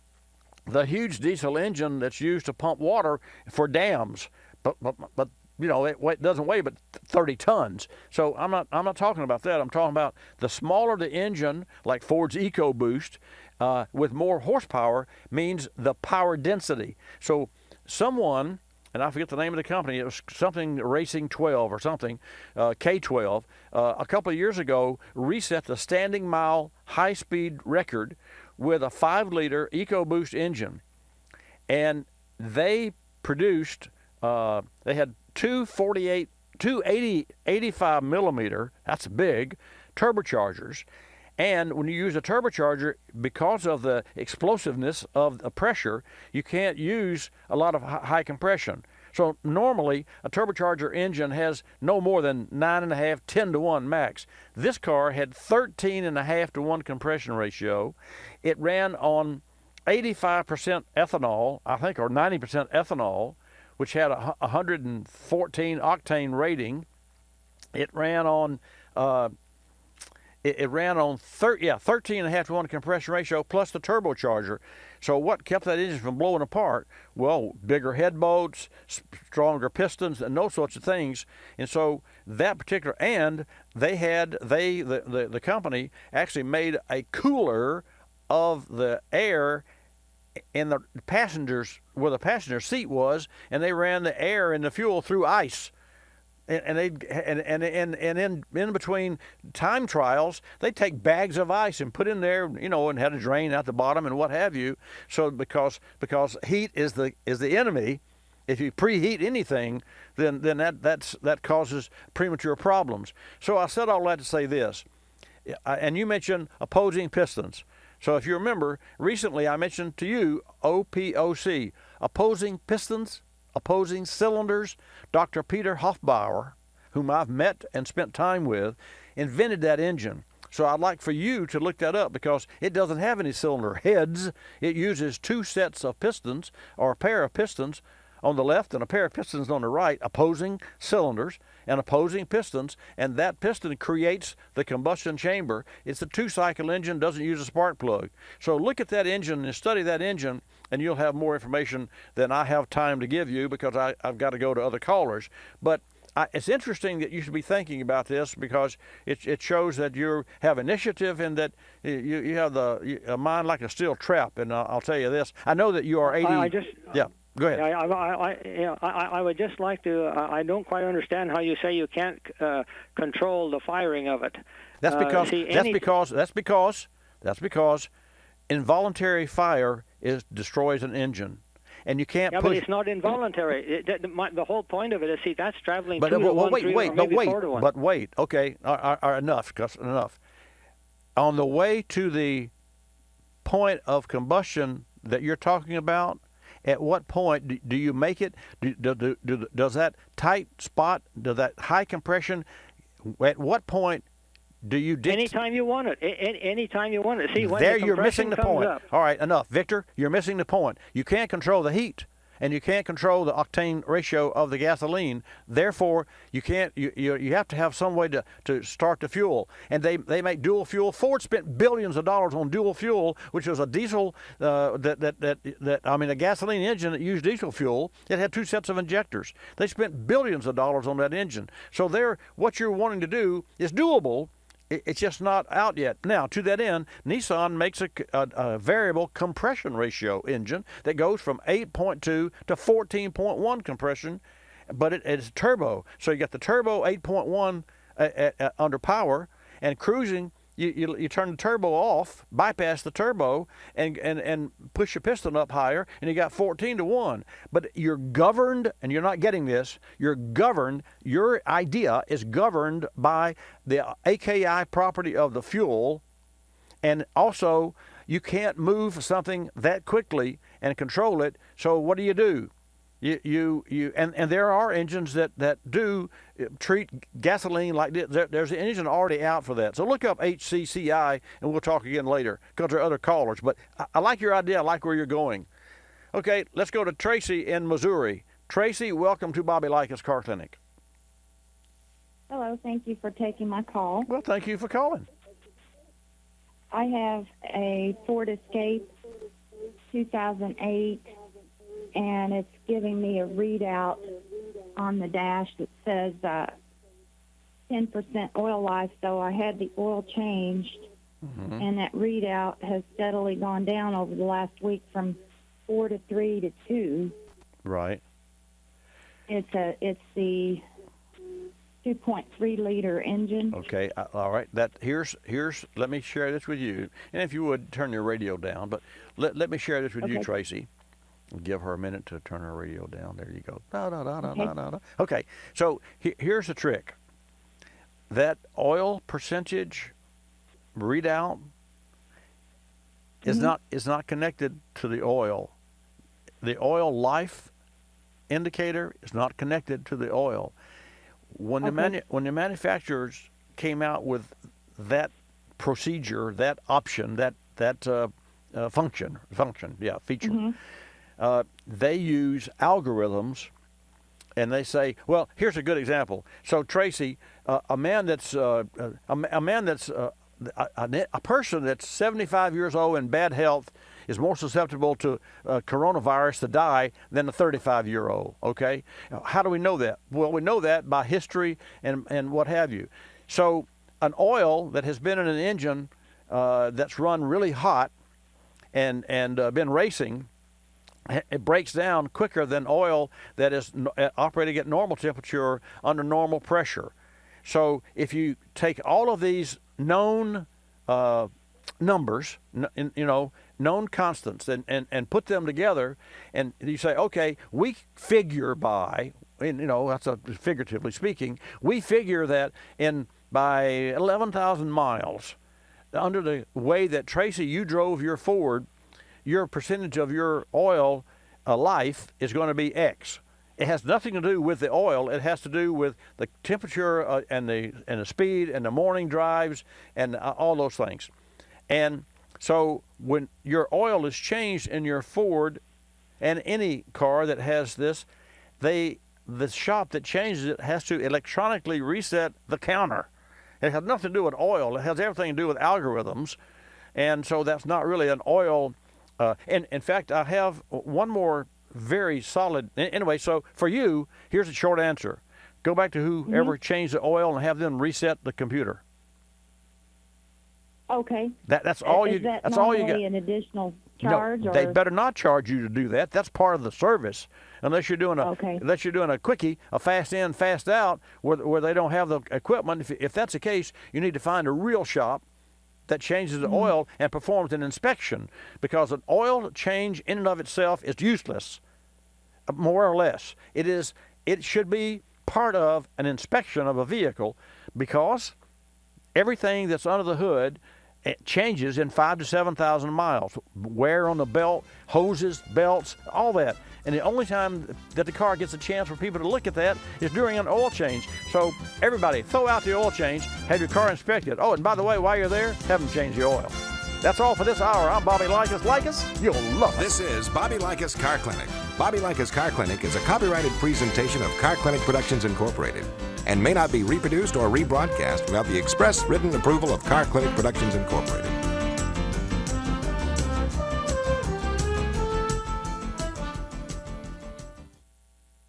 the huge diesel engine that's used to pump water for dams, but it doesn't weigh but 30 tons. So I'm not talking about that. I'm talking about the smaller the engine, like Ford's EcoBoost. With more horsepower means the power density. So someone, and I forget the name of the company, it was something Racing 12 or something, K12, a couple of years ago reset the standing mile high-speed record with a 5-liter EcoBoost engine. And they produced, they had two 85 millimeter, that's big, turbochargers. And when you use a turbocharger, because of the explosiveness of the pressure, you can't use a lot of high compression. So normally a turbocharger engine has no more than 9.5, 10 to 1 max. This car had 13.5 to 1 compression ratio. It ran on 85% ethanol, I think, or 90% ethanol, which had a 114 octane rating. It ran on 13.5 to 1 compression ratio plus the turbocharger. So what kept that engine from blowing apart? Well, bigger head bolts, stronger pistons, and those sorts of things. And so that particular, and the company actually made a cooler of the air in the passengers, where the passenger seat was, and they ran the air and the fuel through ice. And in between time trials, they take bags of ice and put in there, and had a drain out the bottom and what have you. So because heat is the enemy, if you preheat anything, then that causes premature problems. So I said all that to say this, and you mentioned opposing pistons. So if you remember, recently I mentioned to you OPOC, opposing pistons, opposing cylinders. Dr. Peter Hofbauer, whom I've met and spent time with, invented that engine. So I'd like for you to look that up, because it doesn't have any cylinder heads. It uses 2 sets of pistons, or a pair of pistons on the left and a pair of pistons on the right, opposing cylinders and opposing pistons, and that piston creates the combustion chamber. It's a 2-cycle engine, doesn't use a spark plug. So look at that engine and study that engine, and you'll have more information than I have time to give you, because I've got to go to other callers. But it's interesting that you should be thinking about this, because it shows that you have initiative, and that you have a mind like a steel trap. And I'll tell you this, I know that you are 80. Yeah. Go ahead. I would just like to. I don't quite understand how you say you can't control the firing of it. That's because involuntary fire destroys an engine, and you can't push. But it's not involuntary. The whole point of it is, that's traveling 2 to 1, 3, or maybe 4 to 1. But wait. Okay. Enough. Enough. On the way to the point of combustion that you're talking about, at what point do you make it? Does that tight spot, does that high compression, at what point do you anytime you want it. Anytime you want it. See, when there the you're missing the point. Up. All right, enough. Victor, you're missing the point. You can't control the heat, and you can't control the octane ratio of the gasoline. Therefore, you can't. You have to have some way to start the fuel. And they make dual fuel. Ford spent billions of dollars on dual fuel, which was a diesel a gasoline engine that used diesel fuel. It had 2 sets of injectors. They spent billions of dollars on that engine. So what you're wanting to do is doable. It's just not out yet. Now, to that end, Nissan makes a variable compression ratio engine that goes from 8.2 to 14.1 compression, but it's turbo. So you got the turbo 8.1 under power, and cruising, you turn the turbo off, bypass the turbo, and push your piston up higher, and you got 14 to 1. But you're governed, and you're not getting this, your idea is governed by the AKI property of the fuel, and also you can't move something that quickly and control it. So what do? And there are engines that do treat gasoline like this. There's an engine already out for that. So look up HCCI, and we'll talk again later, because there are other callers. But I like your idea. I like where you're going. Okay, let's go to Tracy in Missouri. Tracy, welcome to Bobby Likis Car Clinic. Hello, thank you for taking my call. Well, thank you for calling. I have a Ford Escape 2008, and it's giving me a readout on the dash that says 10% oil life, so I had the oil changed, and that readout has steadily gone down over the last week from 4 to 3 to 2. Right. It's the 2.3 liter engine. Okay, all right. Here's. Let me share this with you, and if you would turn your radio down. But let me share this with you, Tracy. Give her a minute to turn her radio down. There you go. Okay, so here's the trick. That oil percentage readout is not connected to the oil. The oil life indicator is not connected to the oil. When when the manufacturers came out with that procedure, that option, that feature, they use algorithms, and they say, well, here's a good example. So Tracy, a person that's 75 years old in bad health is more susceptible to coronavirus to die than a 35-year-old, okay? How do we know that? Well, we know that by history and what have you. So an oil that has been in an engine that's run really hot and been racing, it breaks down quicker than oil that is operating at normal temperature under normal pressure. So if you take all of these known numbers, known constants, and put them together, and you say, okay, we figure by, that's figuratively speaking, we figure that by 11,000 miles, under the way that Tracy, you drove your Ford, your percentage of your oil life is going to be X. It has nothing to do with the oil. It has to do with the temperature and the speed and the morning drives and all those things. And so when your oil is changed in your Ford and any car that has this, the shop that changes it has to electronically reset the counter. It has nothing to do with oil. It has everything to do with algorithms. And so that's not really an oil. And in fact, I have one more very solid. Anyway, so for you, here's a short answer. Go back to whoever changed the oil and have them reset the computer. Okay. That's all you. That's all you get. An additional charge? No, or? they better not charge you to do that. That's part of the service, unless you're doing a quickie, a fast in, fast out, where they don't have the equipment. If that's the case, you need to find a real shop that changes the oil and performs an inspection, because an oil change in and of itself is useless, more or less. It should be part of an inspection of a vehicle, because everything that's under the hood, it changes in 5,000 to 7,000 miles. Wear on the belt, hoses, belts, all that. And the only time that the car gets a chance for people to look at that is during an oil change. So everybody, throw out the oil change, have your car inspected. Oh, and by the way, while you're there, have them change the oil. That's all for this hour. I'm Bobby Likis. Likis, you'll love it. This is Bobby Likis Car Clinic. Bobby Likis Car Clinic is a copyrighted presentation of Car Clinic Productions Incorporated and may not be reproduced or rebroadcast without the express written approval of Car Clinic Productions Incorporated.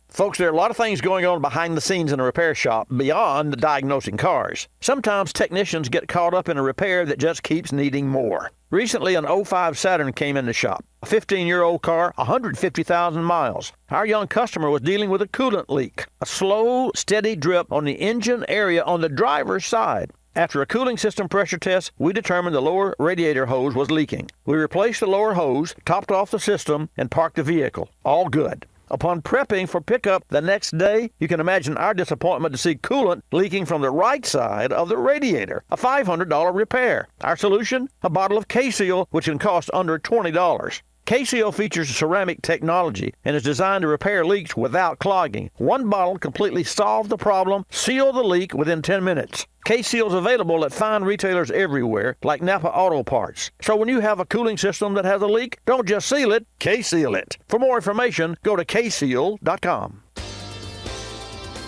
Folks, there are a lot of things going on behind the scenes in a repair shop beyond diagnosing cars. Sometimes technicians get caught up in a repair that just keeps needing more. Recently, an 05 Saturn came in the shop. A 15-year-old car, 150,000 miles. Our young customer was dealing with a coolant leak, a slow, steady drip on the engine area on the driver's side. After a cooling system pressure test, we determined the lower radiator hose was leaking. We replaced the lower hose, topped off the system, and parked the vehicle. All good. Upon prepping for pickup the next day, you can imagine our disappointment to see coolant leaking from the right side of the radiator. A $500 repair. Our solution? A bottle of K-Seal, which can cost under $20. K-Seal features ceramic technology and is designed to repair leaks without clogging. One bottle completely solved the problem, sealed the leak within 10 minutes. K-Seal is available at fine retailers everywhere, like Napa Auto Parts. So when you have a cooling system that has a leak, don't just seal it, K-Seal it. For more information, go to kseal.com.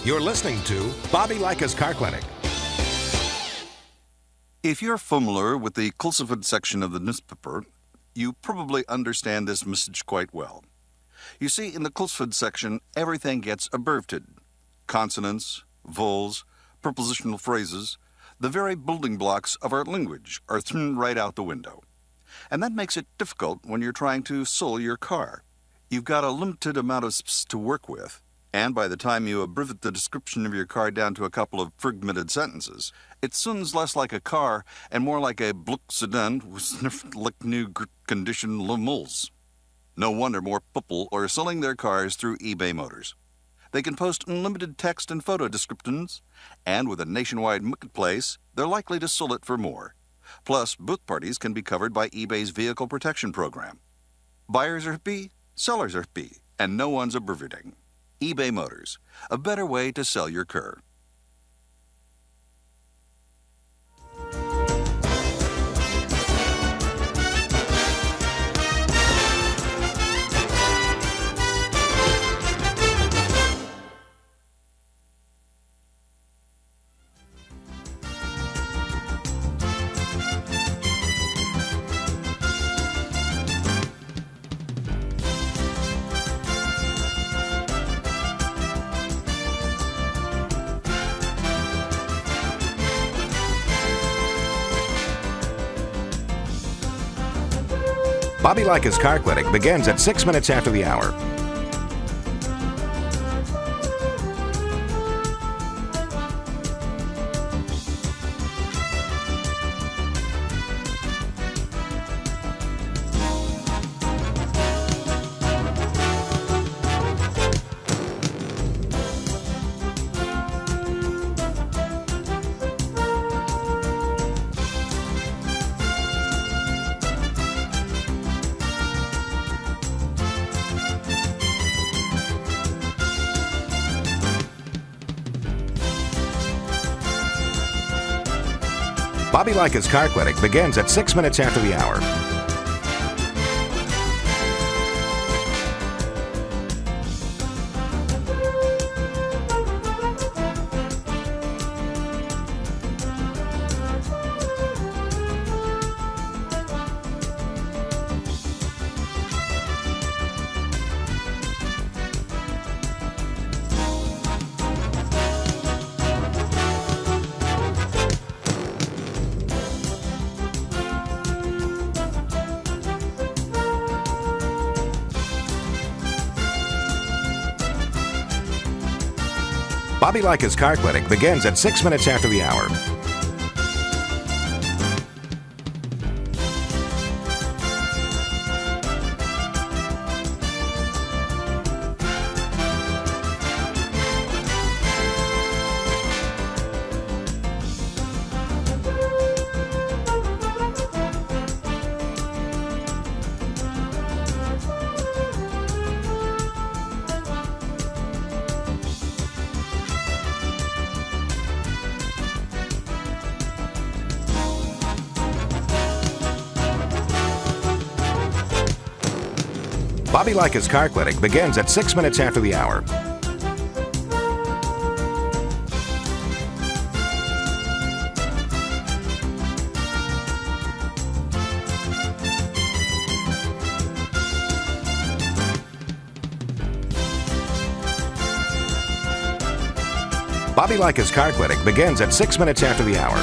You're listening to Bobby Likis Car Clinic. If you're familiar with the Kulsiford section of the newspaper, you probably understand this message quite well. You see, in the Kulsiford section, everything gets abbreviated. Consonants, vowels, prepositional phrases, the very building blocks of our language are thrown right out the window. And that makes it difficult when you're trying to sell your car. You've got a limited amount of space to work with, and by the time you abbreviate the description of your car down to a couple of fragmented sentences, it sounds less like a car and more like a Bluck sedan with sniffed like new condition lemals. No wonder more people are selling their cars through eBay Motors. They can post unlimited text and photo descriptions, and with a nationwide marketplace, they're likely to sell it for more. Plus, both parties can be covered by eBay's Vehicle Protection Program. Buyers are happy, sellers are happy, and no one's abbreviating. eBay Motors, a better way to sell your Cur. Bobby Likis Car Clinic begins at 6 minutes after the hour. Bobby Likis Car Clinic begins at 6 minutes after the hour. Bobby Likis Car Clinic begins at 6 minutes after the hour. Bobby Likis Car Clinic begins at 6 minutes after the hour. Bobby Likis Car Clinic begins at 6 minutes after the hour.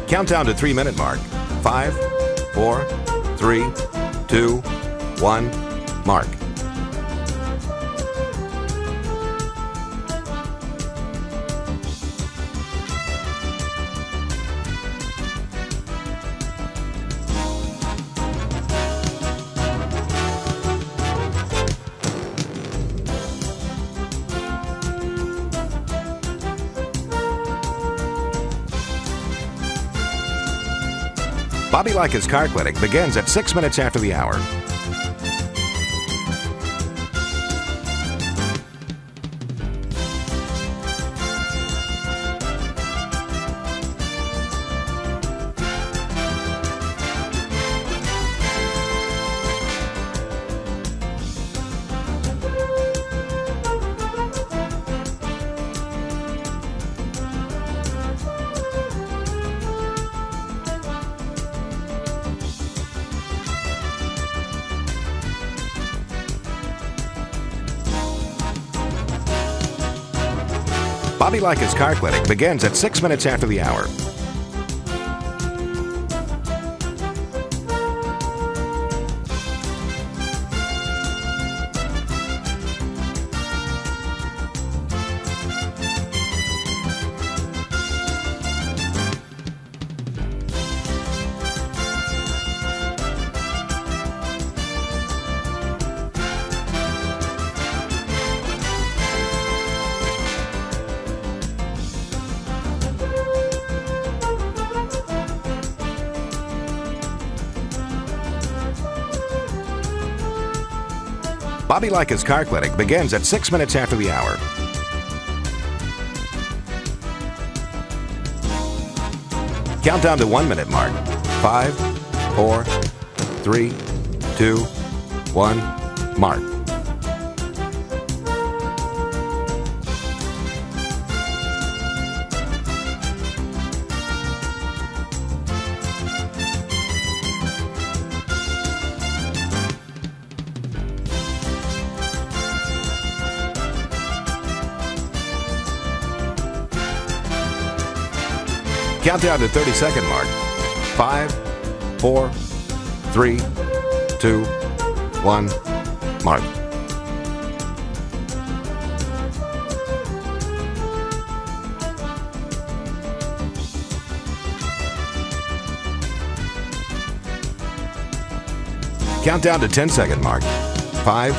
Countdown to 3-minute mark. 5, 4, 3, 2, 1, mark. Bobby Likis Car Clinic begins at 6 minutes after the hour. Bobby Likis Car Clinic begins at 6 minutes after the hour. Bobby Likis Car Clinic begins at 6 minutes after the hour. Countdown to 1 minute mark. 5, 4, 3, 2, 1, mark. Countdown to 30-second mark. 5, 4, 3, 2, 1, mark. Countdown to 10-second mark. 5,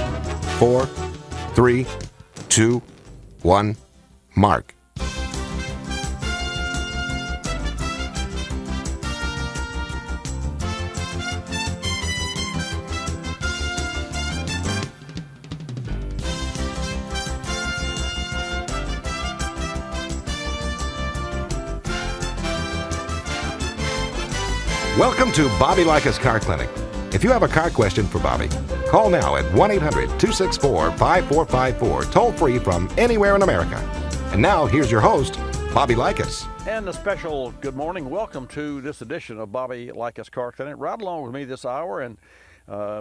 4, 3, 2, 1, mark. Welcome to Bobby Likis Car Clinic. If you have a car question for Bobby, call now at 1-800-264-5454, toll free from anywhere in America. And now, here's your host, Bobby Likis. And a special good morning. Welcome to this edition of Bobby Likis Car Clinic. Right along with me this hour, and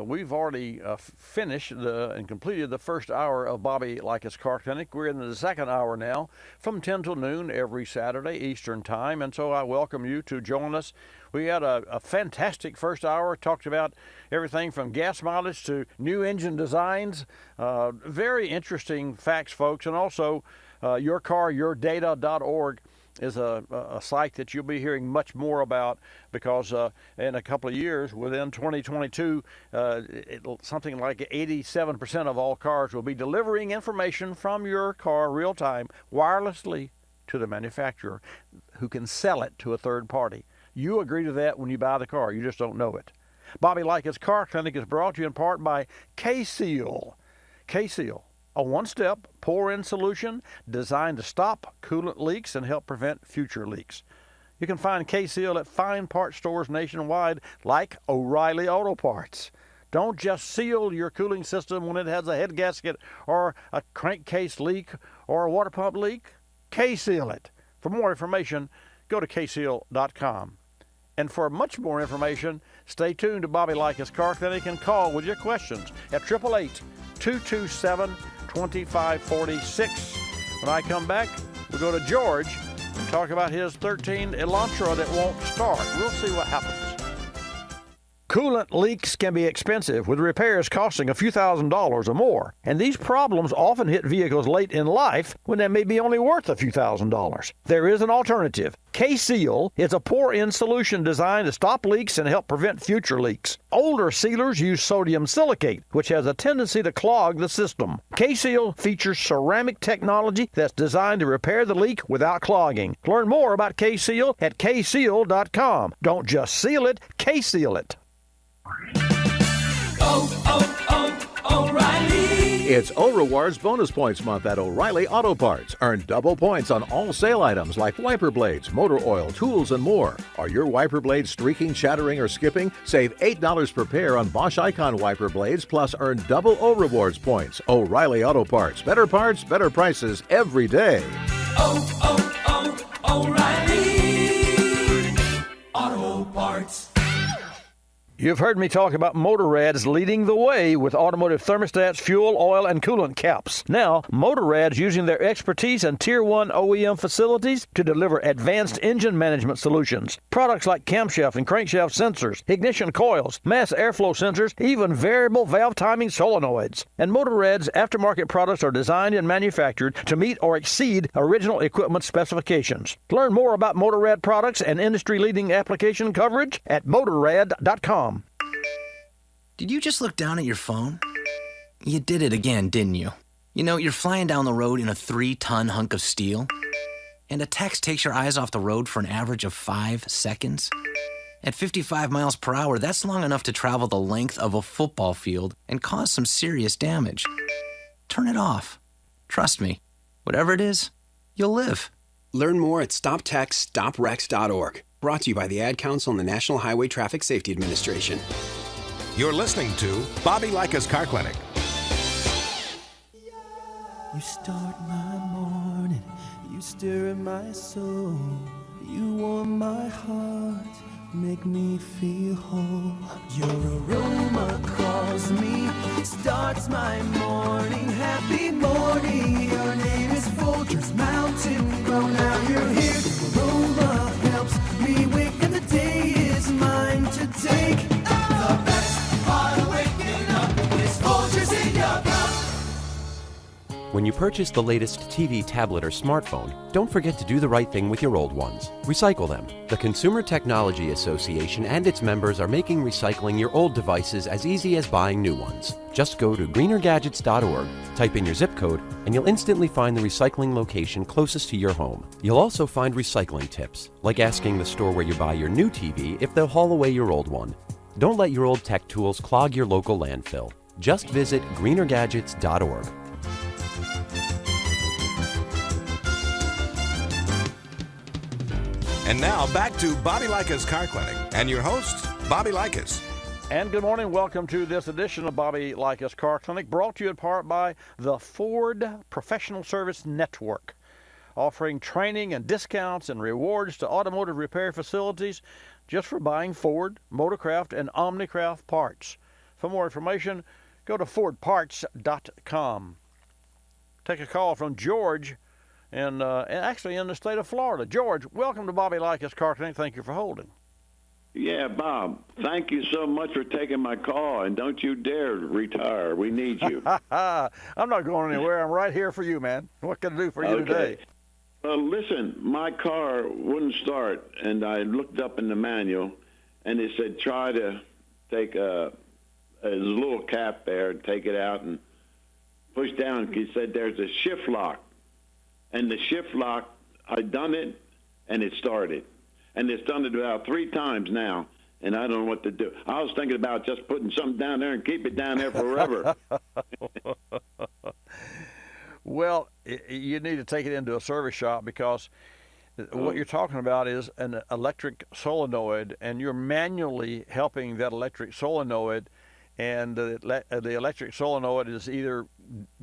we've already finished and completed the first hour of Bobby Likis Car Clinic. We're in the second hour now from 10 till noon every Saturday Eastern Time, and so I welcome you to join us. We had a fantastic first hour, talked about everything from gas mileage to new engine designs. Very interesting facts, folks, and also yourcaryourdata.org is a site that you'll be hearing much more about because in a couple of years, within 2022, something like 87% of all cars will be delivering information from your car real time wirelessly to the manufacturer who can sell it to a third party. You agree to that when you buy the car. You just don't know it. Bobby Likis Car Clinic is brought to you in part by K-Seal. K-Seal, a one-step pour-in solution designed to stop coolant leaks and help prevent future leaks. You can find K-Seal at fine part stores nationwide like O'Reilly Auto Parts. Don't just seal your cooling system when it has a head gasket or a crankcase leak or a water pump leak. K-Seal it. For more information, go to kseal.com. And for much more information, stay tuned to Bobby Likis Car Clinic and call with your questions at 888-227-2546. When I come back, we'll go to George and talk about his 13 Elantra that won't start. We'll see what happens. Coolant leaks can be expensive, with repairs costing a few $1,000s or more. And these problems often hit vehicles late in life when they may be only worth a few $1,000s. There is an alternative. K-Seal is a pour-in solution designed to stop leaks and help prevent future leaks. Older sealers use sodium silicate, which has a tendency to clog the system. K-Seal features ceramic technology that's designed to repair the leak without clogging. Learn more about K-Seal at kseal.com. Don't just seal it, K-Seal it. O'Reilly. It's O-Rewards Bonus Points Month at O'Reilly Auto Parts. Earn double points on all sale items like wiper blades, motor oil, tools, and more. Are your wiper blades streaking, shattering, or skipping? Save $8 per pair on Bosch Icon wiper blades, plus earn double O-Rewards points. O'Reilly Auto Parts. Better parts, better prices every day. O'Reilly Auto Parts. You've heard me talk about Motorrad's leading the way with automotive thermostats, fuel, oil, and coolant caps. Now, Motorrad's using their expertise in Tier 1 OEM facilities to deliver advanced engine management solutions. Products like camshaft and crankshaft sensors, ignition coils, mass airflow sensors, even variable valve timing solenoids. And Motorrad's aftermarket products are designed and manufactured to meet or exceed original equipment specifications. Learn more about Motorrad products and industry-leading application coverage at Motorrad.com. Did you just look down at your phone? You did it again, didn't you? You know, you're flying down the road in a 3-ton hunk of steel, and a text takes your eyes off the road for an average of 5 seconds. At 55 miles per hour, that's long enough to travel the length of a football field and cause some serious damage. Turn it off. Trust me, whatever it is, you'll live. Learn more at StopTextsStopWrecks.org. Brought to you by the Ad Council and the National Highway Traffic Safety Administration. You're listening to Bobby Likis Car Clinic. You start my morning, you stir in my soul, you warm my heart, make me feel whole. Your aroma calls me, starts my morning, happy morning. Your name is Folgers Mountain Grow. Now you're here, your aroma helps me wake, and the day is mine to take. The best part of waking up is Folgers in your cup. When you purchase the latest TV, tablet, or smartphone, don't forget to do the right thing with your old ones. Recycle them. The Consumer Technology Association and its members are making recycling your old devices as easy as buying new ones. Just go to greenergadgets.org, type in your zip code, and you'll instantly find the recycling location closest to your home. You'll also find recycling tips, like asking the store where you buy your new TV if they'll haul away your old one. Don't let your old tech tools clog your local landfill. Just visit greenergadgets.org. And now back to Bobby Likis Car Clinic and your host, Bobby Likis. And good morning. Welcome to this edition of Bobby Likis Car Clinic, brought to you in part by the Ford Professional Service Network, offering training and discounts and rewards to automotive repair facilities just for buying Ford, Motorcraft, and Omnicraft parts. For more information, go to fordparts.com. Take a call from George, and actually in the state of Florida. George, welcome to Bobby Likis Car Clinic. Thank you for holding. Yeah, Bob, thank you so much for taking my call, and don't you dare retire. We need you. I'm not going anywhere. I'm right here for you, man. What can I do for you today? Well, listen, my car wouldn't start, and I looked up in the manual, and it said try to take there's a little cap there, and take it out and push down. It said there's a shift lock. And the shift lock, I done it, and it started. And it's done it about 3 times now, and I don't know what to do. I was thinking about just putting something down there and keep it down there forever. Well, you need to take it into a service shop, because what you're talking about is an electric solenoid, and you're manually helping that electric solenoid, and the electric solenoid is either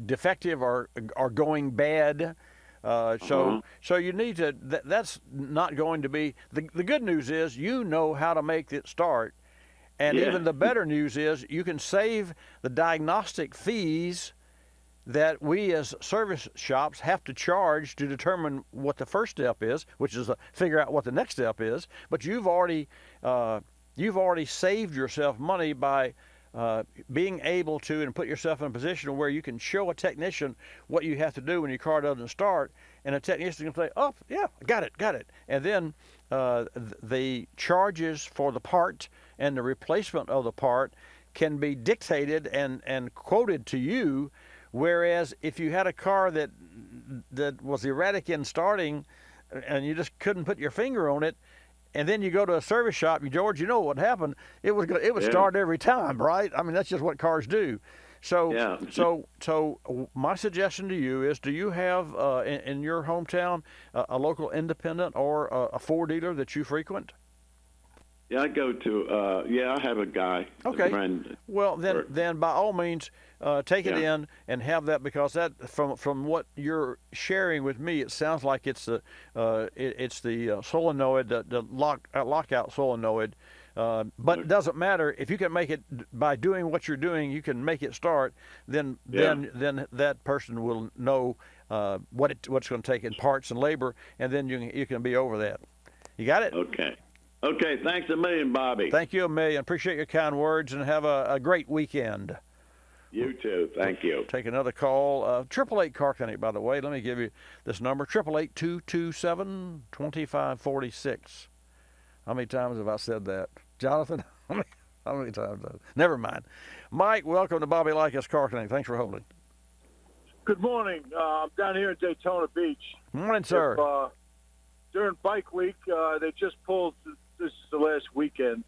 defective or going bad. So you need to, that's not going to be, the good news is you know how to make it start. And even the better news is you can save the diagnostic fees that we as service shops have to charge to determine what the first step is, which is to figure out what the next step is. But you've already saved yourself money by being able to and put yourself in a position where you can show a technician what you have to do when your car doesn't start, and a technician can say, oh, yeah, got it. And then the charges for the part and the replacement of the part can be dictated and quoted to you, whereas if you had a car that was erratic in starting and you just couldn't put your finger on it, and then you go to a service shop, George, you know what happened? It would start every time, right? I mean, that's just what cars do. So my suggestion to you is, do you have in your hometown a local independent or a Ford dealer that you frequent? Yeah, I go to, I have a guy, a friend. Well, then by all means, take it in and have that, because that from what you're sharing with me, it sounds like it's the solenoid, the lockout solenoid. But it doesn't matter if you can make it by doing what you're doing. You can make it start. Then that person will know what's going to take in parts and labor, and then you can be over that. You got it? Okay, thanks a million, Bobby. Thank you a million. Appreciate your kind words, and have a great weekend. You too. Thank you. Take another call. 888 Car Clinic, by the way. Let me give you this number, 888-227-2546. How many times have I said that? Jonathan, how many times? Never mind. Mike, welcome to Bobby Likis Car Clinic. Thanks for holding. Good morning. I'm down here in Daytona Beach. Morning, sir. During Bike Week, they just pulled this is the last weekend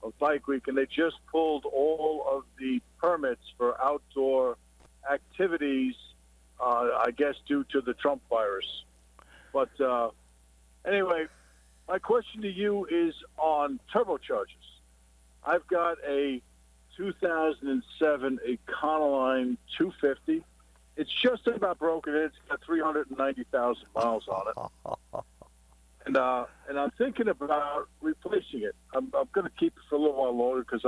of Bike Week, and they just pulled all of the permits for outdoor activities, I guess due to the Trump virus. But anyway, my question to you is on turbochargers. I've got a 2007 Econoline 250. It's just about broken. It's got 390,000 miles on it. And I'm thinking about replacing it. I'm going to keep it for a little while longer because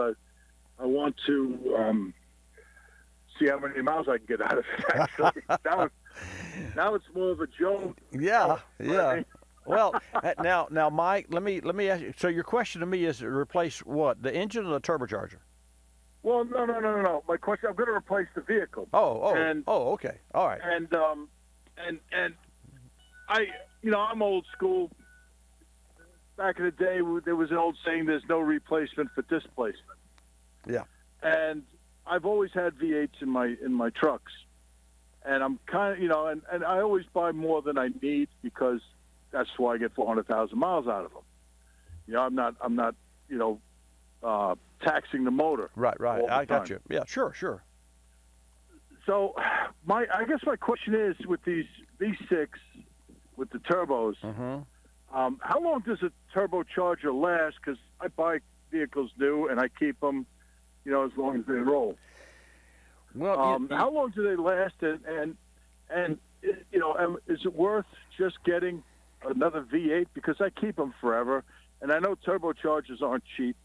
I want to see how many miles I can get out of it. Actually, now it's more of a joke. Yeah, yeah. Well, now, Mike, let me ask you. So your question to me is to replace what? The engine or the turbocharger? Well, no. My question: I'm going to replace the vehicle. Okay, all right. And I, I'm old school. Back in the day, there was an old saying: "There's no replacement for displacement." Yeah. And I've always had V8s in my trucks, and I'm kind of, and I always buy more than I need because that's why I get 400,000 miles out of them. I'm not, taxing the motor. Right. I got you. Yeah, sure. So, I guess my question is with these V6 with the turbos. Mm-hmm. How long does a turbocharger last? Because I buy vehicles new and I keep them, as long as they roll. Well, how long do they last? And is it worth just getting another V8? Because I keep them forever, and I know turbochargers aren't cheap.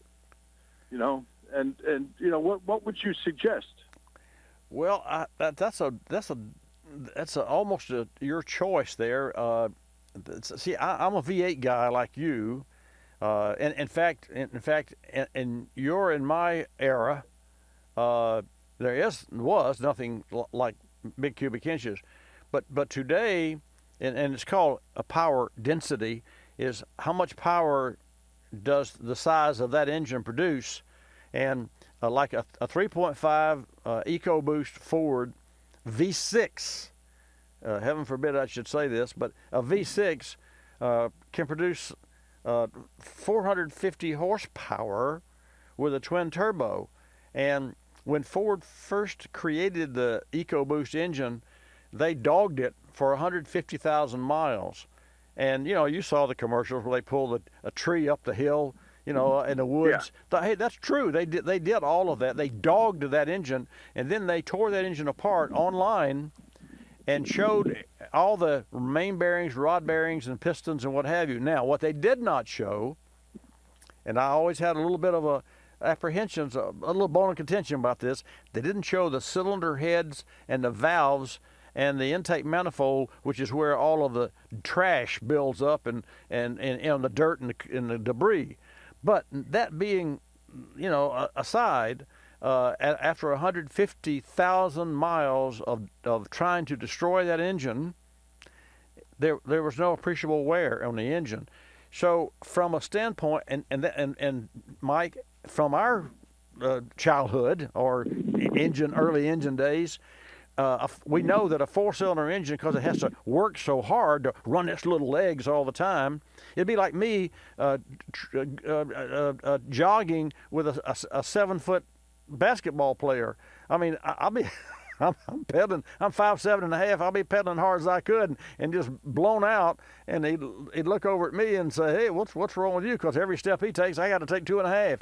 And what would you suggest? Well, that's almost your choice there. See, I'm a V8 guy like you, and in fact, you're in my era. There was nothing like big cubic inches, but today, and it's called a power density, is how much power does the size of that engine produce, and like a 3.5 EcoBoost Ford V6. Heaven forbid I should say this, but a V6 can produce 450 horsepower with a twin turbo. And when Ford first created the EcoBoost engine, they dogged it for 150,000 miles. And, you saw the commercials where they pulled a tree up the hill, in the woods. Yeah. Hey, that's true. They did all of that. They dogged that engine, and then they tore that engine apart online and showed all the main bearings, rod bearings, and pistons and what have you. Now, what they did not show, and I always had a little bit of apprehensions, a little bone of contention about this, they didn't show the cylinder heads and the valves and the intake manifold, which is where all of the trash builds up and the dirt and the debris. But that being, aside, after 150,000 miles of trying to destroy that engine, there was no appreciable wear on the engine. So from a standpoint, and Mike, from our childhood or early engine days, we know that a four-cylinder engine, because it has to work so hard to run its little legs all the time, it'd be like me jogging with a 7-foot basketball player. I mean, I'm pedaling. I'm 5'7.5". I'll be pedaling hard as I could and just blown out. And he'd look over at me and say, "Hey, what's wrong with you?" Because every step he takes, I got to take 2.5.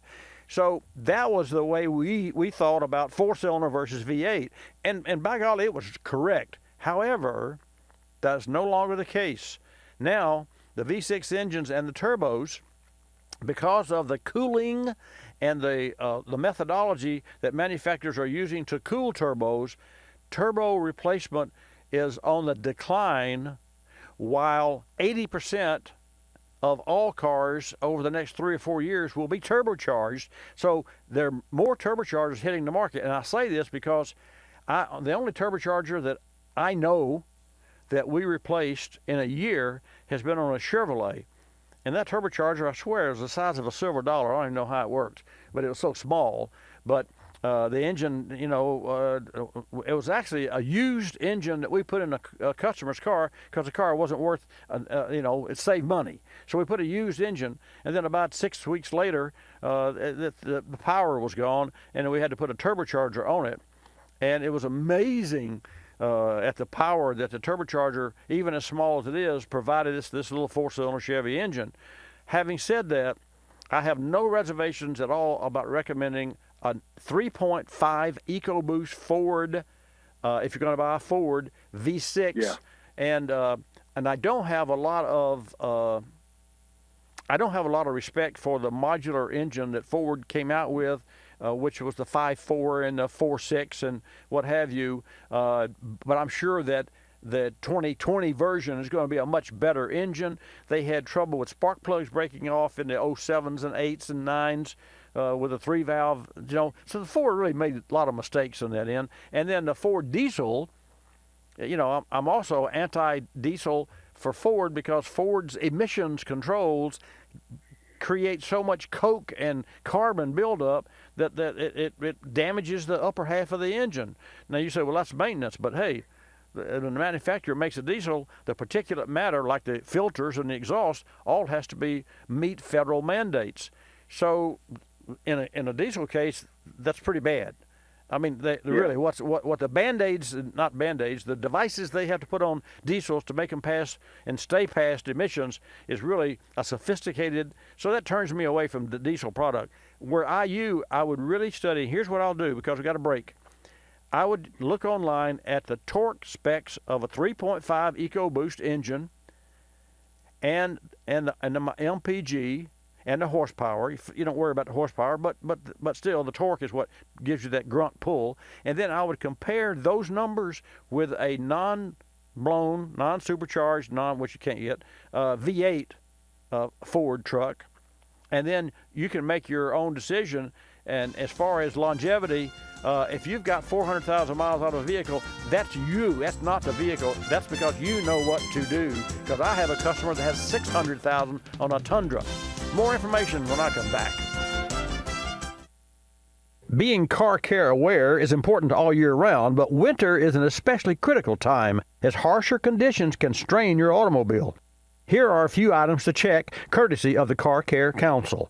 So that was the way we thought about four-cylinder versus V8. And by golly, it was correct. However, that's no longer the case. Now, the V6 engines and the turbos, because of the cooling and the methodology that manufacturers are using to cool turbos, turbo replacement is on the decline, while 80% of all cars over the next 3 or 4 years will be turbocharged. So there are more turbochargers hitting the market. And I say this because the only turbocharger that I know that we replaced in a year has been on a Chevrolet. And that turbocharger, I swear, is the size of a silver dollar. I don't even know how it worked, but it was so small. But The engine, it was actually a used engine that we put in a customer's car because the car wasn't worth, it saved money. So we put a used engine, and then about 6 weeks later, the power was gone, and we had to put a turbocharger on it. And it was amazing at the power that the turbocharger, even as small as it is, provided this little 4-cylinder Chevy engine. Having said that, I have no reservations at all about recommending a 3.5 EcoBoost Ford, if you're going to buy a Ford V6, Yeah. and I don't have a lot of respect for the modular engine that Ford came out with, which was the 5.4 and the 4.6 and what have you. But I'm sure that the 2020 version is going to be a much better engine. They had trouble with spark plugs breaking off in the 07s and 8s and 9s. With a 3-valve, so the Ford really made a lot of mistakes on that end. And then the Ford diesel, I'm also anti-diesel for Ford because Ford's emissions controls create so much coke and carbon buildup that it damages the upper half of the engine. Now you say, well, that's maintenance, but hey, when the manufacturer makes a diesel, the particulate matter, like the filters and the exhaust, all has to meet federal mandates. So in a diesel case, that's pretty bad. I mean, really, what the the devices they have to put on diesels to make them pass and stay past emissions is really a sophisticated. So that turns me away from the diesel product. Where I would really study. Here's what I'll do because we got a break. I would look online at the torque specs of a 3.5 EcoBoost engine and the MPG. And the horsepower. You don't worry about the horsepower, but still the torque is what gives you that grunt pull. And then I would compare those numbers with a non-blown, non-supercharged, which you can't get, V8 Ford truck. And then you can make your own decision. And as far as longevity, if you've got 400,000 miles out of a vehicle, that's you. That's not the vehicle. That's because you know what to do. Because I have a customer that has 600,000 on a Tundra. More information when I come back. Being car care aware is important all year round, but winter is an especially critical time as harsher conditions can strain your automobile. Here are a few items to check, courtesy of the Car Care Council.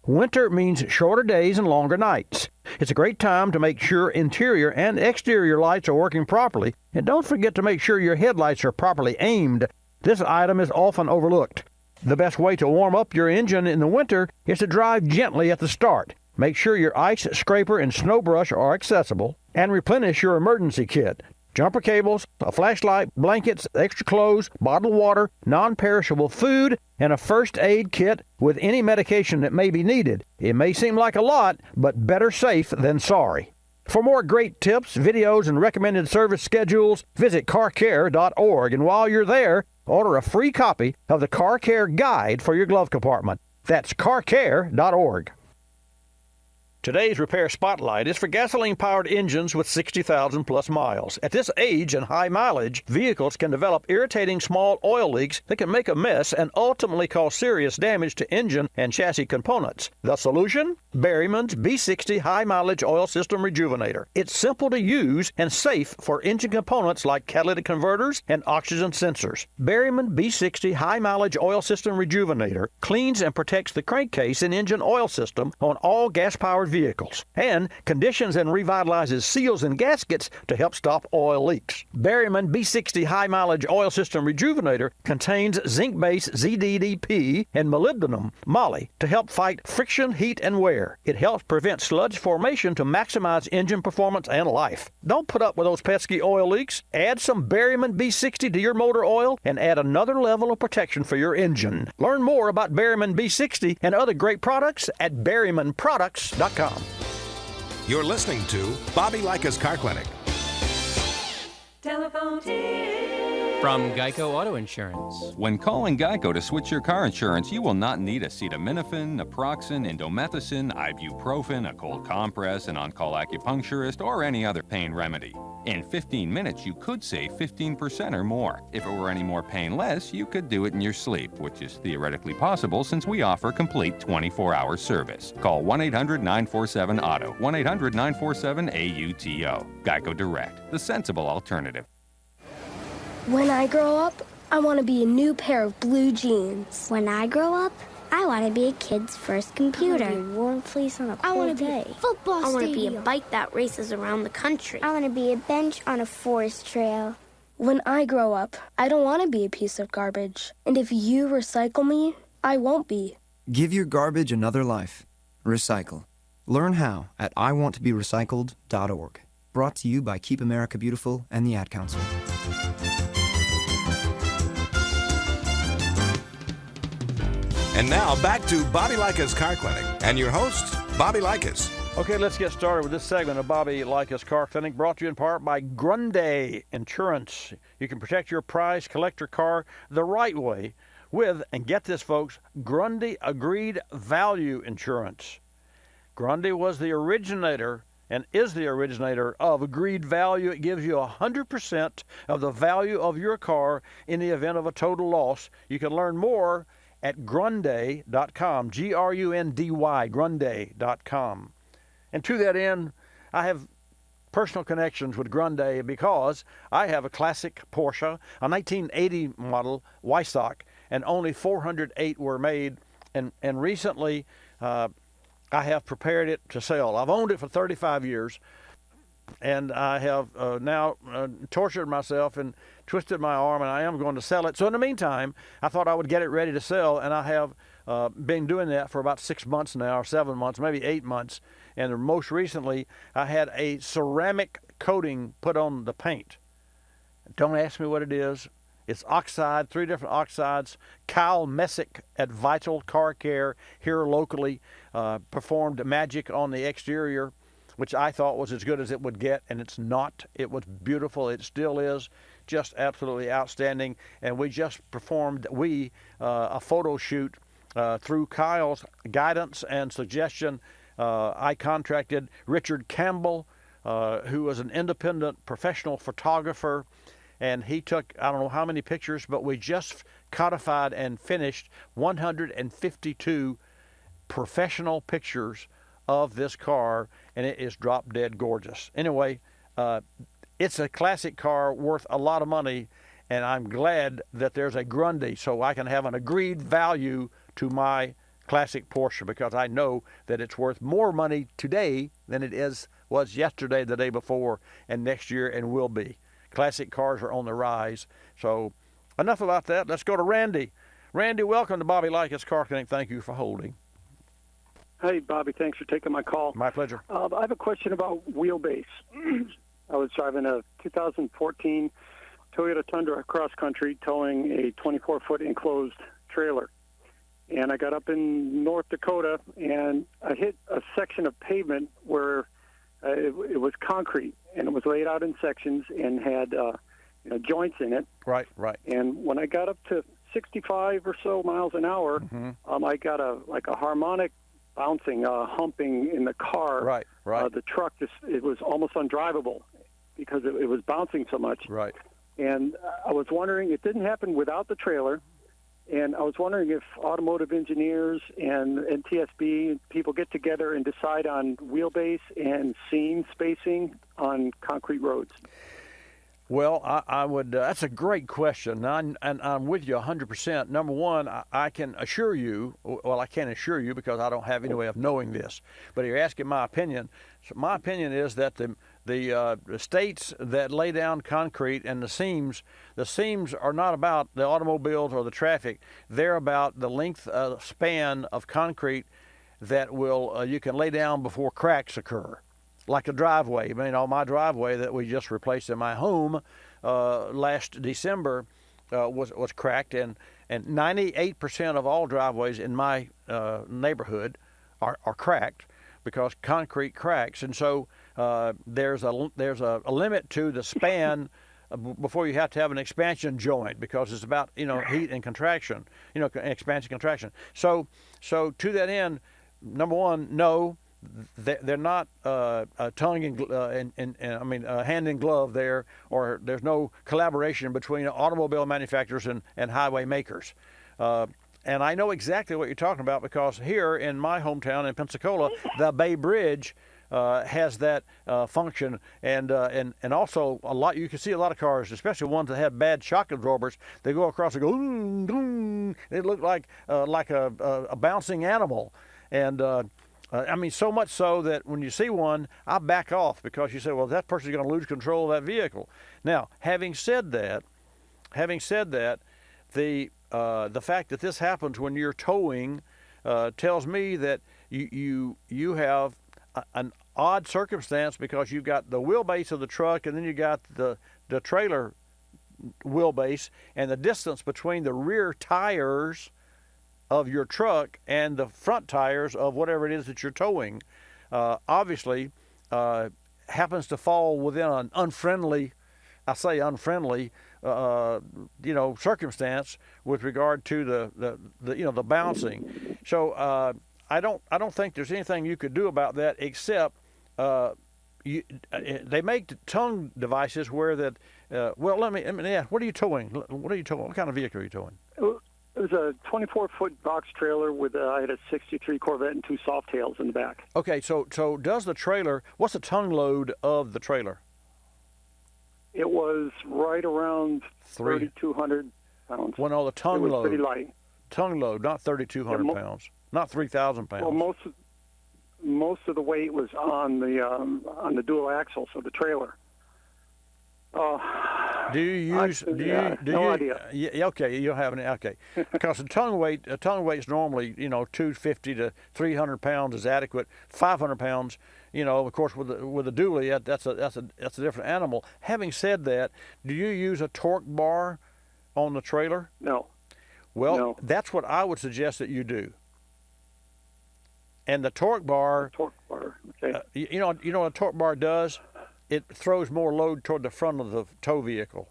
Winter means shorter days and longer nights. It's a great time to make sure interior and exterior lights are working properly, and don't forget to make sure your headlights are properly aimed. This item is often overlooked. The best way to warm up your engine in the winter is to drive gently at the start. Make sure your ice scraper and snow brush are accessible, and replenish your emergency kit. Jumper cables, a flashlight, blankets, extra clothes, bottled water, non-perishable food, and a first aid kit with any medication that may be needed. It may seem like a lot, but better safe than sorry. For more great tips, videos, and recommended service schedules, visit carcare.org. And while you're there, order a free copy of the Car Care Guide for your glove compartment. That's carcare.org. Today's Repair Spotlight is for gasoline-powered engines with 60,000 plus miles. At this age and high mileage, vehicles can develop irritating small oil leaks that can make a mess and ultimately cause serious damage to engine and chassis components. The solution? Berryman's B60 High Mileage Oil System Rejuvenator. It's simple to use and safe for engine components like catalytic converters and oxygen sensors. Berryman B60 High Mileage Oil System Rejuvenator cleans and protects the crankcase and engine oil system on all gas-powered vehicles, and conditions and revitalizes seals and gaskets to help stop oil leaks. Berryman B60 High Mileage Oil System Rejuvenator contains zinc-based ZDDP and molybdenum moly to help fight friction, heat, and wear. It helps prevent sludge formation to maximize engine performance and life. Don't put up with those pesky oil leaks. Add some Berryman B60 to your motor oil and add another level of protection for your engine. Learn more about Berryman B60 and other great products at berrymanproducts.com. You're listening to Bobby Likis Car Clinic. Telephone tip. From Geico Auto Insurance. When calling Geico to switch your car insurance, you will not need acetaminophen, naproxen, indomethacin, ibuprofen, a cold compress, an on-call acupuncturist, or any other pain remedy. In 15 minutes, you could save 15% or more. If it were any more painless, you could do it in your sleep, which is theoretically possible since we offer complete 24-hour service. Call 1-800-947-AUTO, 1-800-947-AUTO. Geico Direct, the sensible alternative. When I grow up, I want to be a new pair of blue jeans. When I grow up, I want to be a kid's first computer. I want to be a warm fleece on a cold I want to be day. a football I want to be a stadium. bike that races around the country. I want to be a bench on a forest trail. When I grow up, I don't want to be a piece of garbage. And if you recycle me, I won't be. Give your garbage another life. Recycle. Learn how at iwanttoberecycled.org. Brought to you by Keep America Beautiful and the Ad Council. And now back to Bobby Likis Car Clinic and your host, Bobby Likis. Okay, let's get started with this segment of Bobby Likis Car Clinic, brought to you in part by Grundy Insurance. You can protect your prized collector car the right way with, and get this folks, Grundy Agreed Value Insurance. Grundy was the originator and is the originator of Agreed Value. It gives you 100% of the value of your car in the event of a total loss. You can learn more at Grundy.com, Grundy, Grundy.com. And to that end, I have personal connections with Grundy because I have a classic Porsche, a 1980 model Weissach, and only 408 were made. And recently, I have prepared it to sell. I've owned it for 35 years, and I have now tortured myself and twisted my arm, and I am going to sell it. So in the meantime, I thought I would get it ready to sell, and I have been doing that for about 6 months now, or 7 months, maybe 8 months. And most recently, I had a ceramic coating put on the paint. Don't ask me what it is. It's oxide, 3 different oxides. Kyle Messick at Vital Car Care here locally performed magic on the exterior, which I thought was as good as it would get, and it's not. It was beautiful. It still is. Just absolutely outstanding. And we just performed a photo shoot through Kyle's guidance and suggestion. I contracted Richard Campbell, who was an independent professional photographer, and he took, I don't know how many pictures, but we just codified and finished 152 professional pictures of this car, and it is drop dead gorgeous. Anyway, it's a classic car worth a lot of money, and I'm glad that there's a Grundy so I can have an agreed value to my classic Porsche, because I know that it's worth more money today than it was yesterday, the day before, and next year, and will be. Classic cars are on the rise. So enough about that. Let's go to Randy. Randy, welcome to Bobby Likis Car Clinic. Thank you for holding. Hey, Bobby, thanks for taking my call. My pleasure. I have a question about wheelbase. I was driving a 2014 Toyota Tundra cross country towing a 24-foot enclosed trailer. And I got up in North Dakota, and I hit a section of pavement where it was concrete, and it was laid out in sections and had joints in it. Right. And when I got up to 65 or so miles an hour, I got a harmonic bouncing, humping in the car. Right. The truck it was almost undrivable because it was bouncing so much. Right. And I was wondering, it didn't happen without the trailer. And I was wondering if automotive engineers and TSB people get together and decide on wheelbase and seam spacing on concrete roads. Well, I would. That's a great question, and I'm with you 100%. Number one, I can assure you. Well, I can't assure you because I don't have any way of knowing this. But you're asking my opinion. So my opinion is that the states that lay down concrete and the seams are not about the automobiles or the traffic. They're about the length span of concrete that will you can lay down before cracks occur. Like a driveway. My driveway that we just replaced in my home last December was cracked, and 98% of all driveways in my neighborhood are cracked because concrete cracks. And so there's a limit to the span before you have to have an expansion joint, because it's about heat and contraction, expansion contraction. So to that end, number one, no, they're not tongue and hand in glove there, or there's no collaboration between automobile manufacturers and highway makers. And I know exactly what you're talking about, because here in my hometown in Pensacola, the Bay Bridge has that function, and also a lot. You can see a lot of cars, especially ones that have bad shock absorbers. They go across and go, ding, ding. They look like a bouncing animal, and so much so that when you see one, I back off, because you say, well, that person's going to lose control of that vehicle. Now, having said that, the fact that this happens when you're towing tells me that you have an odd circumstance, because you've got the wheelbase of the truck, and then you got the trailer wheelbase, and the distance between the rear tires of your truck and the front tires of whatever it is that you're towing obviously happens to fall within an unfriendly circumstance with regard to the bouncing. So I don't think there's anything you could do about that, except they make tongue devices where that. Well, let me ask, what are you towing? What kind of vehicle are you towing? It was a 24-foot box trailer with I had a '63 Corvette and 2 Softails in the back. Okay, so does the trailer? What's the tongue load of the trailer? It was right around 3,200 pounds. Well, no, the tongue load. It was load. pretty light. Tongue load, not 3,200 pounds, not 3,000 pounds. Well, most of the weight was on the dual axle, so the trailer. Do you use? No idea. Yeah, okay, you don't have any. Okay, because the tongue weight is normally 250 to 300 pounds is adequate. 500 pounds, of course, with a dually, that's a different animal. Having said that, do you use a torque bar on the trailer? No. Well, no. That's what I would suggest that you do. And the torque bar. Okay. You know what a torque bar does? It throws more load toward the front of the tow vehicle.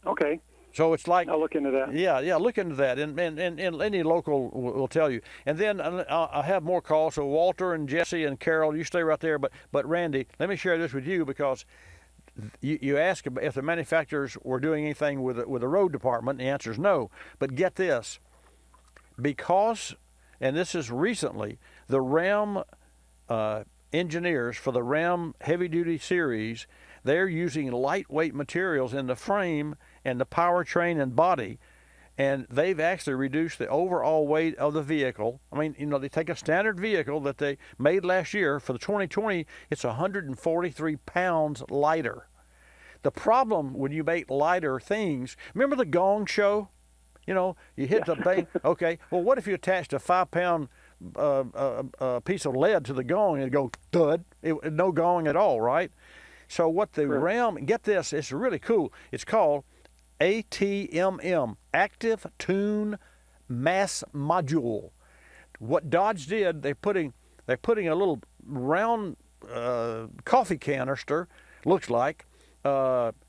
Okay. So it's like, I'll look into that. Yeah, look into that, and any local will tell you. And then I'll have more calls. So Walter and Jesse and Carol, you stay right there. But Randy, let me share this with you, because you ask if the manufacturers were doing anything with the road department. The answer is no. But get this, because, and this is recently, the Ram engineers for the Ram heavy-duty series, they're using lightweight materials in the frame and the powertrain and body, and they've actually reduced the overall weight of the vehicle. I mean, they take a standard vehicle that they made last year for the 2020, it's 143 pounds lighter. The problem when you make lighter things, remember the gong show? You hit the thing. Okay, well, what if you attached a 5-pound piece of lead to the gong and go thud? No gong at all, right? So what the Ram, get this, it's really cool. It's called ATMM, Active Tune Mass Module. What Dodge did, they're putting a little round coffee canister, looks like,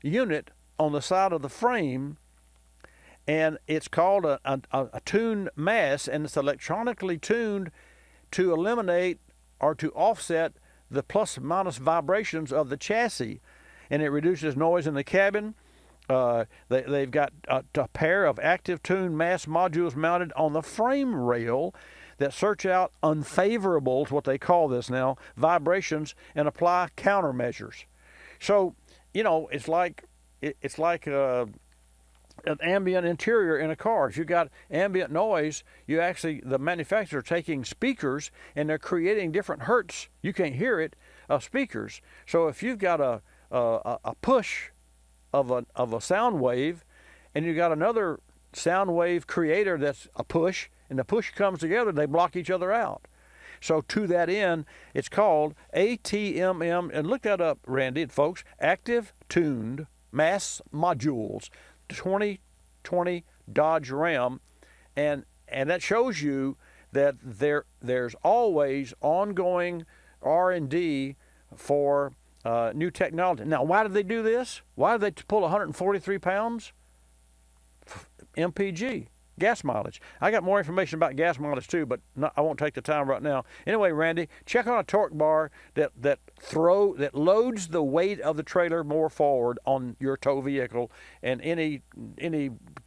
unit on the side of the frame, and it's called a tuned mass, and it's electronically tuned to eliminate or to offset the plus minus vibrations of the chassis, and it reduces noise in the cabin. They've got a pair of active tuned mass modules mounted on the frame rail that search out unfavorables, what they call this now, vibrations, and apply countermeasures. So, it's like an ambient interior in a car. If you got ambient noise, the manufacturer taking speakers and they're creating different hertz. You can't hear it of speakers. So if you've got a push of a sound wave, and you got another sound wave creator that's a push, and the push comes together, they block each other out. So to that end, it's called ATMM, and look that up, Randy and folks, Active Tuned Mass Modules, 2020 Dodge Ram, and that shows you that there's always ongoing R&D for new technology. Now, why did they do this? Why did they pull 143 pounds? MPG, gas mileage. I got more information about gas mileage too, but I won't take the time right now. Anyway, Randy, check on a torque bar that loads the weight of the trailer more forward on your tow vehicle, and any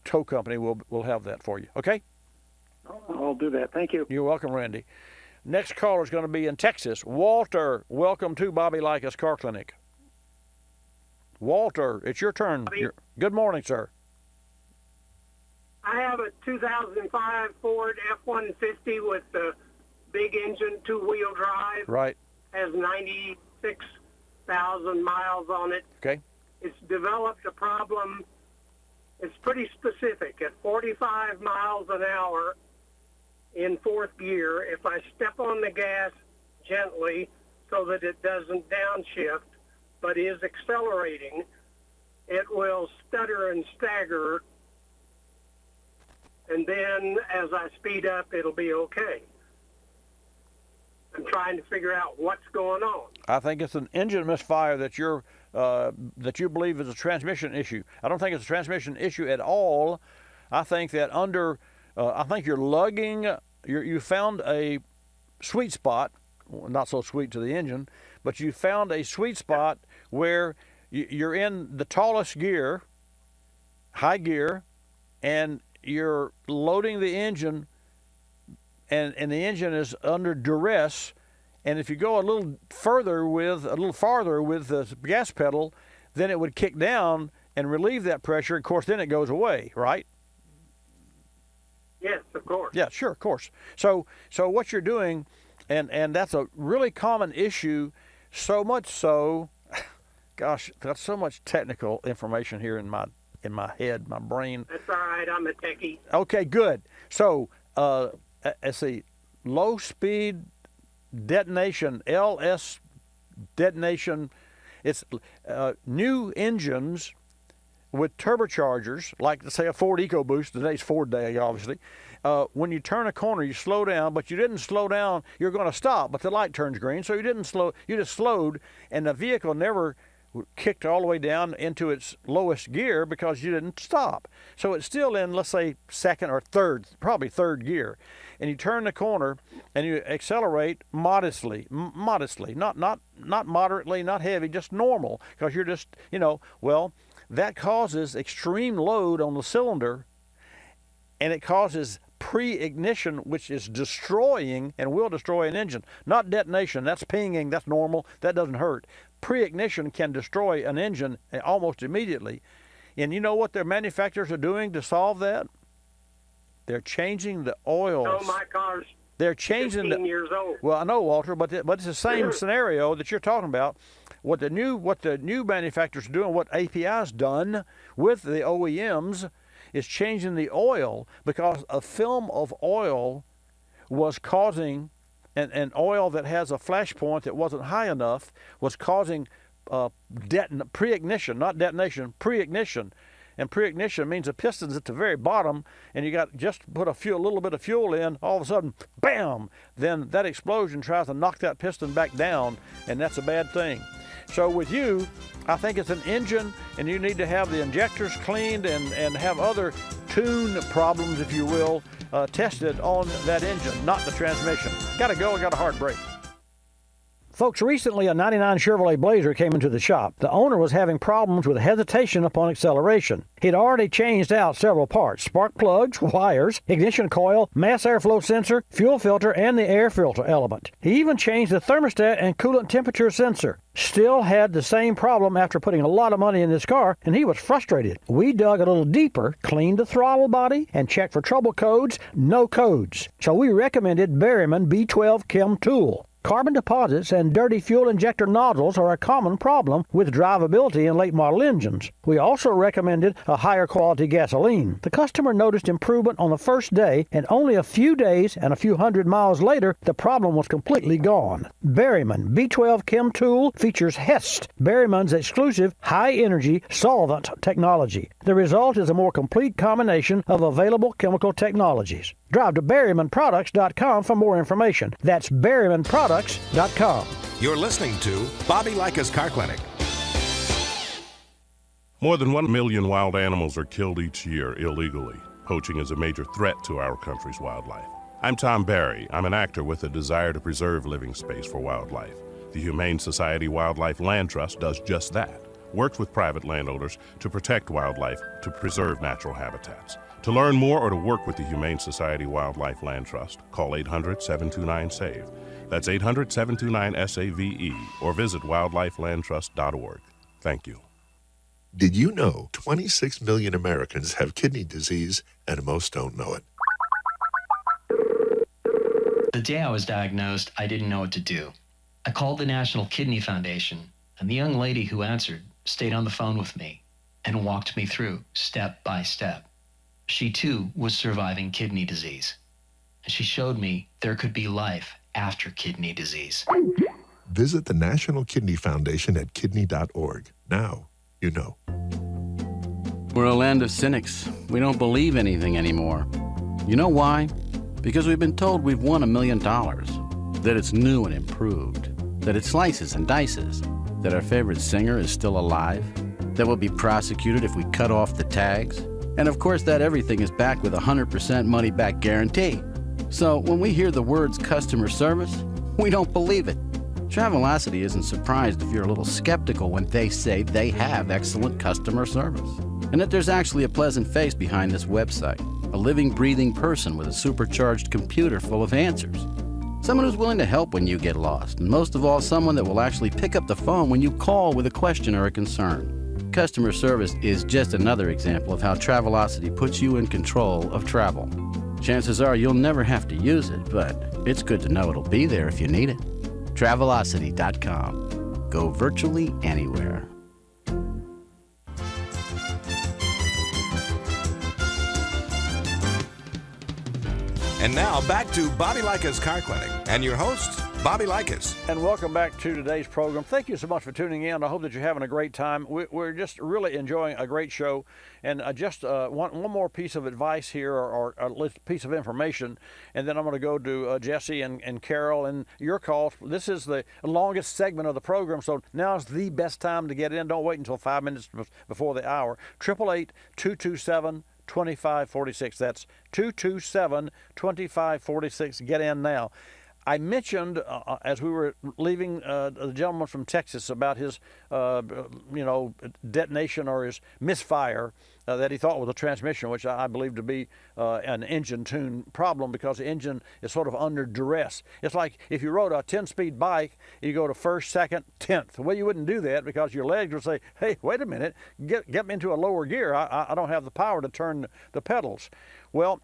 tow company will have that for you. Okay? I'll do that. Thank you. You're welcome, Randy. Next caller is going to be in Texas. Walter, welcome to Bobby Likis Car Clinic. Walter, it's your turn. Good morning, sir. I have a 2005 Ford F-150 with the big engine, two-wheel drive. Right. Has 96,000 miles on it. Okay. It's developed a problem. It's pretty specific. At 45 miles an hour in fourth gear, if I step on the gas gently so that it doesn't downshift but is accelerating, it will stutter and stagger, and then as I speed up, it'll be okay. I'm trying to figure out what's going on. I think it's an engine misfire that you believe is a transmission issue. I don't think it's a transmission issue at all. I think that I think you're lugging. You found a sweet spot, not so sweet to the engine, but you found a sweet spot where you're in the tallest gear, high gear, and you're loading the engine, and the engine is under duress. And if you go a little farther with the gas pedal, then it would kick down and relieve that pressure. Of course, then it goes away, right? Yes, of course. Yeah, sure, of course. So what you're doing, and that's a really common issue, so much so, gosh, got so much technical information here in my head, my brain. That's all right. I'm a techie. Okay, good. So, let's see, low speed detonation, LS detonation. It's new engines with turbochargers, like say a Ford EcoBoost. Today's Ford day, obviously. When you turn a corner, you slow down, but you didn't slow down. You're going to stop, but the light turns green, so you didn't slow. You just slowed, and the vehicle never kicked all the way down into its lowest gear because you didn't stop. So it's still in, let's say, second or third, probably third gear. And you turn the corner and you accelerate modestly, not moderately, not heavy, just normal, because you're just, well, that causes extreme load on the cylinder, and it causes pre-ignition, which is destroying and will destroy an engine. Not detonation, that's pinging, that's normal, that doesn't hurt. Pre-ignition can destroy an engine almost immediately. And you know what their manufacturers are doing to solve that? They're changing the oils. No, my car's They're changing 15 years old. Well, I know, Walter, but it's the same scenario that you're talking about. What the new manufacturers are doing, what API's done with the OEMs, is changing the oil, because a film of oil was causing, an oil that has a flash point that wasn't high enough was causing pre-ignition, not detonation, pre-ignition. And pre-ignition means the piston's at the very bottom, and you got just put a little bit of fuel in, all of a sudden, bam! Then that explosion tries to knock that piston back down, and that's a bad thing. So with you, I think it's an engine, and you need to have the injectors cleaned and have other tune problems, if you will, tested on that engine, not the transmission. Gotta go, I got a heart break. Folks, recently a 99 Chevrolet Blazer came into the shop. The owner was having problems with hesitation upon acceleration. He'd already changed out several parts: spark plugs, wires, ignition coil, mass airflow sensor, fuel filter, and the air filter element. He even changed the thermostat and coolant temperature sensor. Still had the same problem after putting a lot of money in this car, and he was frustrated. We dug a little deeper, cleaned the throttle body, and checked for trouble codes. No codes. So we recommended Berryman B12 Chem Tool. Carbon deposits and dirty fuel injector nozzles are a common problem with drivability in late model engines. We also recommended a higher quality gasoline. The customer noticed improvement on the first day, and only a few days and a few hundred miles later, the problem was completely gone. Berryman B12 Chem Tool features HEST, Berryman's exclusive high-energy solvent technology. The result is a more complete combination of available chemical technologies. Drive to BerrymanProducts.com for more information. That's BerrymanProducts.com. You're listening to Bobby Likis Car Clinic. More than 1 million wild animals are killed each year illegally. Poaching is a major threat to our country's wildlife. I'm Tom Barry. I'm an actor with a desire to preserve living space for wildlife. The Humane Society Wildlife Land Trust does just that. Works with private landowners to protect wildlife, to preserve natural habitats. To learn more or to work with the Humane Society Wildlife Land Trust, call 800-729-SAVE. That's 800-729-SAVE, or visit wildlifelandtrust.org. Thank you. Did you know 26 million Americans have kidney disease and most don't know it? The day I was diagnosed, I didn't know what to do. I called the National Kidney Foundation, and the young lady who answered stayed on the phone with me and walked me through step by step. She too was surviving kidney disease, and she showed me there could be life after kidney disease. Visit the National Kidney Foundation at kidney.org. Now you know. We're a land of cynics. We don't believe anything anymore. You know why? Because we've been told we've won $1 million, that it's new and improved, that it slices and dices, that our favorite singer is still alive, that we'll be prosecuted if we cut off the tags, and of course that everything is backed with a 100% money-back guarantee. So when we hear the words customer service, we don't believe it. Travelocity isn't surprised if you're a little skeptical when they say they have excellent customer service, and that there's actually a pleasant face behind this website, a living, breathing person with a supercharged computer full of answers. Someone who's willing to help when you get lost, and most of all, someone that will actually pick up the phone when you call with a question or a concern. Customer service is just another example of how Travelocity puts you in control of travel. Chances are you'll never have to use it, but it's good to know it'll be there if you need it. Travelocity.com. Go virtually anywhere. And now back to Bobby Likis Car Clinic and your host, Bobby Likis. And welcome back to today's program. Thank you so much for tuning in. I hope that you're having a great time. We're just really enjoying a great show. And just one more piece of advice here, or a piece of information, and then I'm going to go to Jesse and Carol and your calls. This is the longest segment of the program, so now's the best time to get in. Don't wait until 5 minutes before the hour. 888-227-2546. That's 227-2546. Get in now. I mentioned as we were leaving the gentleman from Texas about his, detonation or his misfire that he thought was a transmission, which I believe to be an engine tune problem because the engine is sort of under duress. It's like if you rode a 10-speed bike, you go to first, second, 10th. Well, you wouldn't do that because your legs would say, hey, wait a minute, get me into a lower gear. I don't have the power to turn the pedals. Well,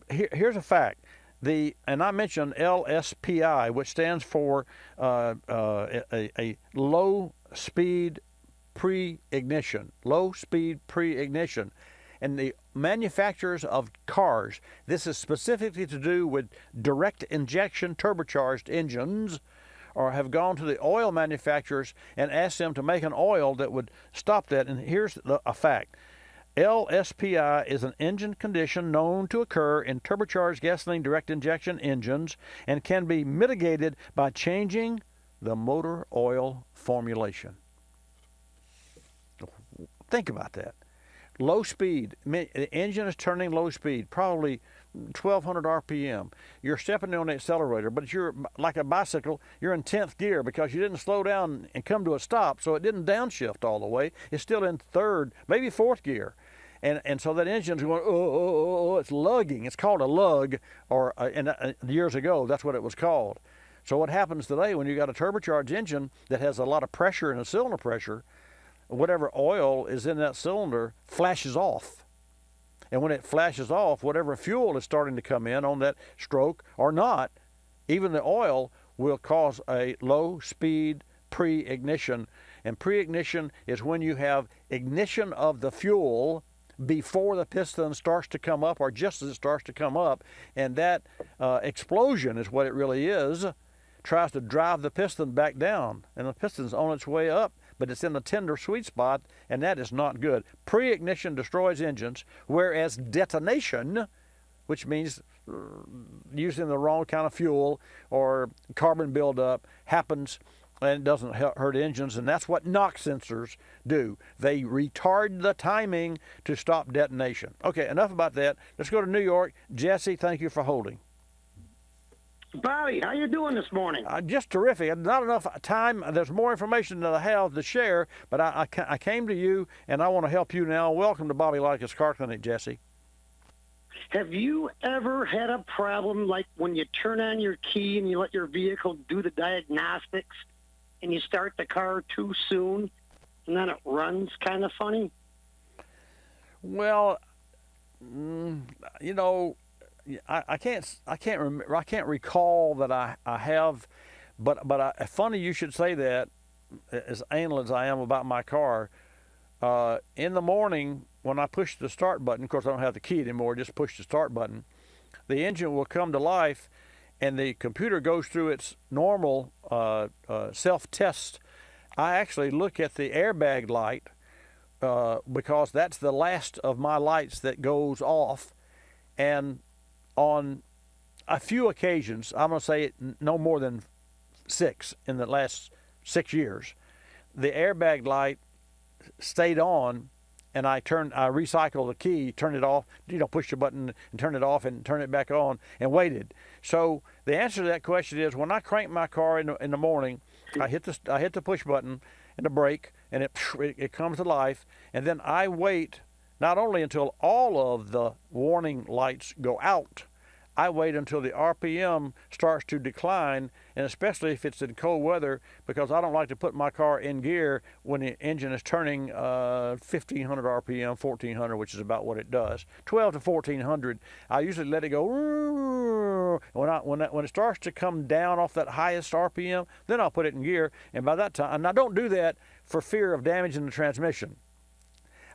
here's a fact. And I mentioned LSPI, which stands for a low-speed pre-ignition. Low-speed pre-ignition. And the manufacturers of cars, this is specifically to do with direct injection turbocharged engines, or have gone to the oil manufacturers and asked them to make an oil that would stop that. And here's a fact. LSPI is an engine condition known to occur in turbocharged gasoline direct injection engines and can be mitigated by changing the motor oil formulation. Think about that. Low speed, the engine is turning low speed, probably 1,200 RPM. You're stepping on the accelerator, but you're like a bicycle, you're in 10th gear because you didn't slow down and come to a stop, so it didn't downshift all the way. It's still in 3rd, maybe 4th gear. And so that engine's going, it's lugging. It's called a lug, or years ago, that's what it was called. So what happens today when you got a turbocharged engine that has a lot of pressure and a cylinder pressure, whatever oil is in that cylinder flashes off. And when it flashes off, whatever fuel is starting to come in on that stroke or not, even the oil will cause a low-speed pre-ignition. And pre-ignition is when you have ignition of the fuel before the piston starts to come up or just as it starts to come up. And that explosion is what it really is, tries to drive the piston back down. And the piston's on its way up, but it's in the tender sweet spot, and that is not good. Pre-ignition destroys engines, whereas detonation, which means using the wrong kind of fuel or carbon buildup happens, and it doesn't hurt engines, and that's what knock sensors do. They retard the timing to stop detonation. Okay, enough about that. Let's go to New York. Jesse, thank you for holding. Bobby, how you doing this morning? Just terrific. Not enough time. There's more information that I have to share, but I came to you, and I want to help you now. Welcome to Bobby Likis Car Clinic, Jesse. Have you ever had a problem like when you turn on your key and you let your vehicle do the diagnostics and you start the car too soon and then it runs kind of funny? Well, you know, I can't remember. I can't recall that I have, but funny you should say that. As anal as I am about my car, in the morning when I push the start button, of course I don't have the key anymore. Just push the start button. The engine will come to life, and the computer goes through its normal self-test. I actually look at the airbag light because that's the last of my lights that goes off, and on a few occasions, I'm going to say no more than 6 in the last 6 years, the airbag light stayed on, and I recycled the key, turned it off, push the button and turn it off and turn it back on and waited. So the answer to that question is when I crank my car in the morning, I hit the push button and the brake, and it comes to life, and then I wait not only until all of the warning lights go out, I wait until the RPM starts to decline, and especially if it's in cold weather, because I don't like to put my car in gear when the engine is turning 1,500 RPM, 1,400, which is about what it does. 12 to 1,400, I usually let it go. When it starts to come down off that highest RPM, then I'll put it in gear, and by that time, and I don't do that for fear of damaging the transmission.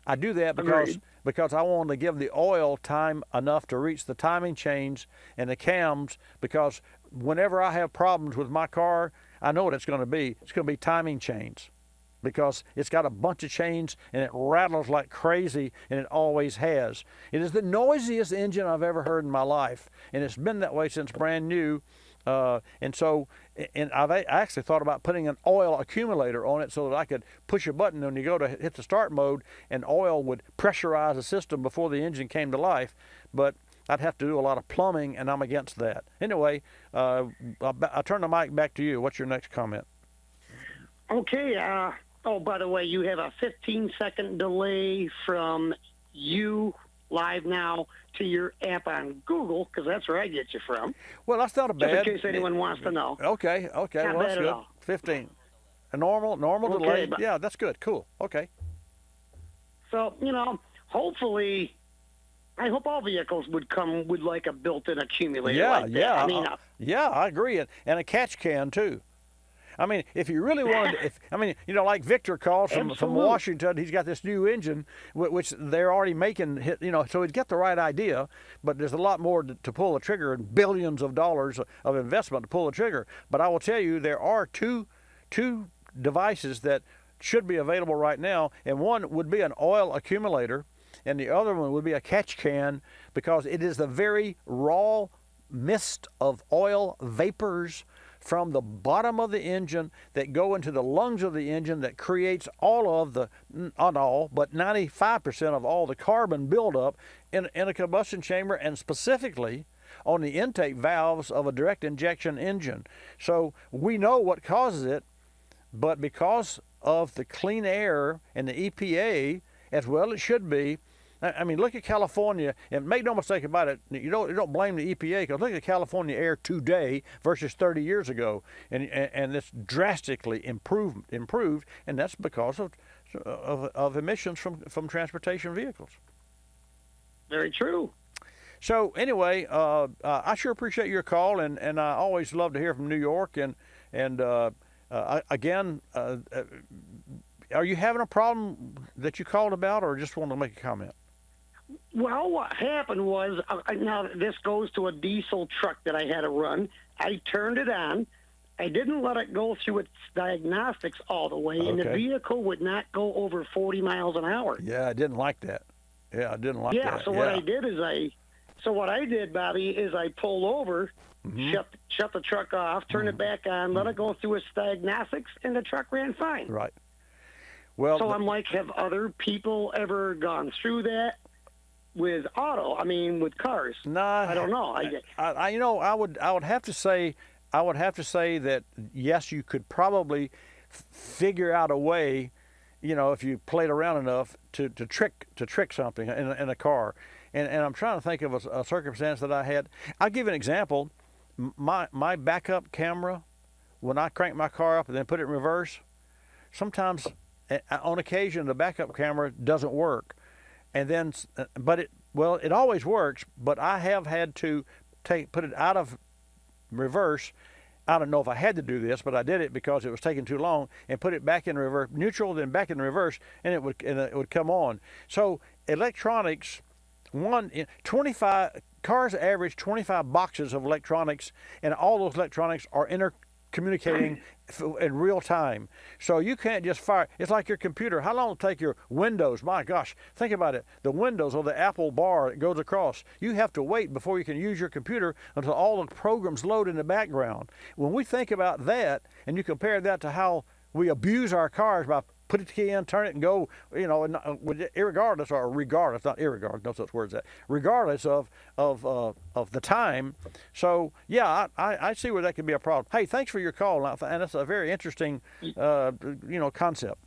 I do that because I want to give the oil time enough to reach the timing chains and the cams, because whenever I have problems with my car, I know what it's going to be. It's going to be timing chains, because it's got a bunch of chains and it rattles like crazy, and it always has. It is the noisiest engine I've ever heard in my life, and it's been that way since brand new. And I actually thought about putting an oil accumulator on it so that I could push a button when you go to hit the start mode, and oil would pressurize the system before the engine came to life. But I'd have to do a lot of plumbing, and I'm against that. Anyway, I'll turn the mic back to you. What's your next comment? Okay. Oh, by the way, you have a 15-second delay from you live now to your app on Google, because that's where I get you from. Well, that's not a bad. Just in case anyone wants to know. Okay. Not Well, that's bad good. at all. 15. A normal delay. But, yeah, that's good. Cool. Okay. So, hopefully, I hope all vehicles would come with like a built-in accumulator. I agree, and a catch can too. I mean, if you really wanted, like Victor calls from Washington, he's got this new engine, which they're already making, so he'd get the right idea, but there's a lot more to pull the trigger, and billions of dollars of investment to pull the trigger. But I will tell you, there are two devices that should be available right now, and one would be an oil accumulator, and the other one would be a catch can, because it is the very raw mist of oil vapors from the bottom of the engine that go into the lungs of the engine that creates all of the, not all, but 95% of all the carbon buildup in a combustion chamber, and specifically on the intake valves of a direct injection engine. So we know what causes it, but because of the clean air and the EPA, as well it should be, I mean, look at California, and make no mistake about it, you don't blame the EPA, because look at California air today versus 30 years ago, and it's drastically improved, and that's because of emissions from transportation vehicles. Very true. So anyway, I sure appreciate your call, and I always love to hear from New York, and again, are you having a problem that you called about, or just want to make a comment? Well, what happened was, now this goes to a diesel truck that I had to run. I turned it on. I didn't let it go through its diagnostics all the way, and the vehicle would not go over 40 miles an hour. Yeah, I didn't like that. Yeah, I didn't like that. So what I did is So what I did, Bobby, is I pulled over, shut the truck off, turned it back on, let it go through its diagnostics, and the truck ran fine. Right. Well, so I'm like, have other people ever gone through that with with cars? No, I don't know. I would have to say that yes, you could probably figure out a way, if you played around enough to trick something in a car. And I'm trying to think of a circumstance that I had. I'll give you an example. My backup camera, when I crank my car up and then put it in reverse, sometimes on occasion the backup camera doesn't work. And then, it always works, but I have had to put it out of reverse. I don't know if I had to do this, but I did it because it was taking too long, and put it back in reverse, neutral, then back in reverse, and it would come on. So electronics, 25 cars average 25 boxes of electronics, and all those electronics are intercommunicating in real time. So you can't just fire. It's like your computer. How long will it take your Windows? My gosh, think about it. The Windows or the Apple bar that goes across. You have to wait before you can use your computer until all the programs load in the background. When we think about that, and you compare that to how we abuse our cars by put the key in, turn it, and go, regardless of the time. So, yeah, I see where that could be a problem. Hey, thanks for your call, and it's a very interesting, concept.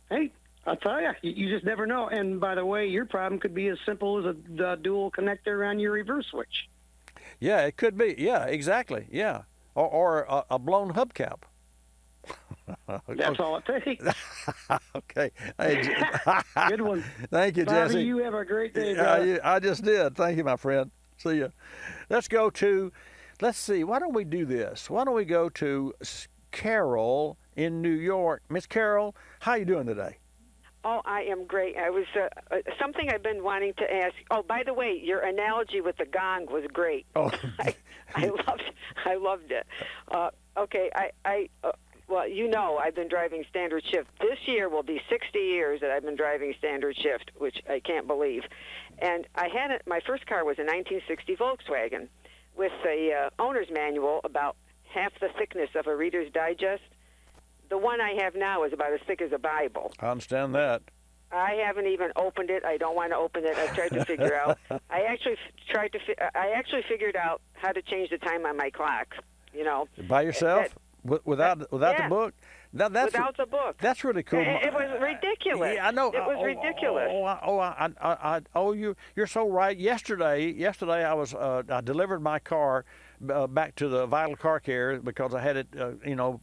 Hey, I'll tell you, you just never know. And by the way, your problem could be as simple as a dual connector on your reverse switch. Yeah, it could be. Yeah, exactly. Yeah, or a blown hubcap. That's all it takes. Okay. Hey, good one. Thank you, Bobby, Jesse. you have a great day, brother. I just did. Thank you, my friend. See ya. Let's see, why don't we do this? Why don't we go to Carol in New York. Miss Carol, how you doing today? Oh, I am great. I was something I've been wanting to ask. Oh, by the way, your analogy with the gong was great. Oh, I loved it. Okay, well, I've been driving standard shift. This year will be 60 years that I've been driving standard shift, which I can't believe. And my first car was a 1960 Volkswagen with a owner's manual about half the thickness of a Reader's Digest. The one I have now is about as thick as a Bible. I understand that. I haven't even opened it. I don't want to open it. I've tried to figure out. I actually figured out how to change the time on my clock. By yourself? Without the book? Now, without the book. That's really cool. It was ridiculous. Yeah, I know. It was ridiculous. You're so right. Yesterday I delivered my car back to the Vital Car Care because I had it,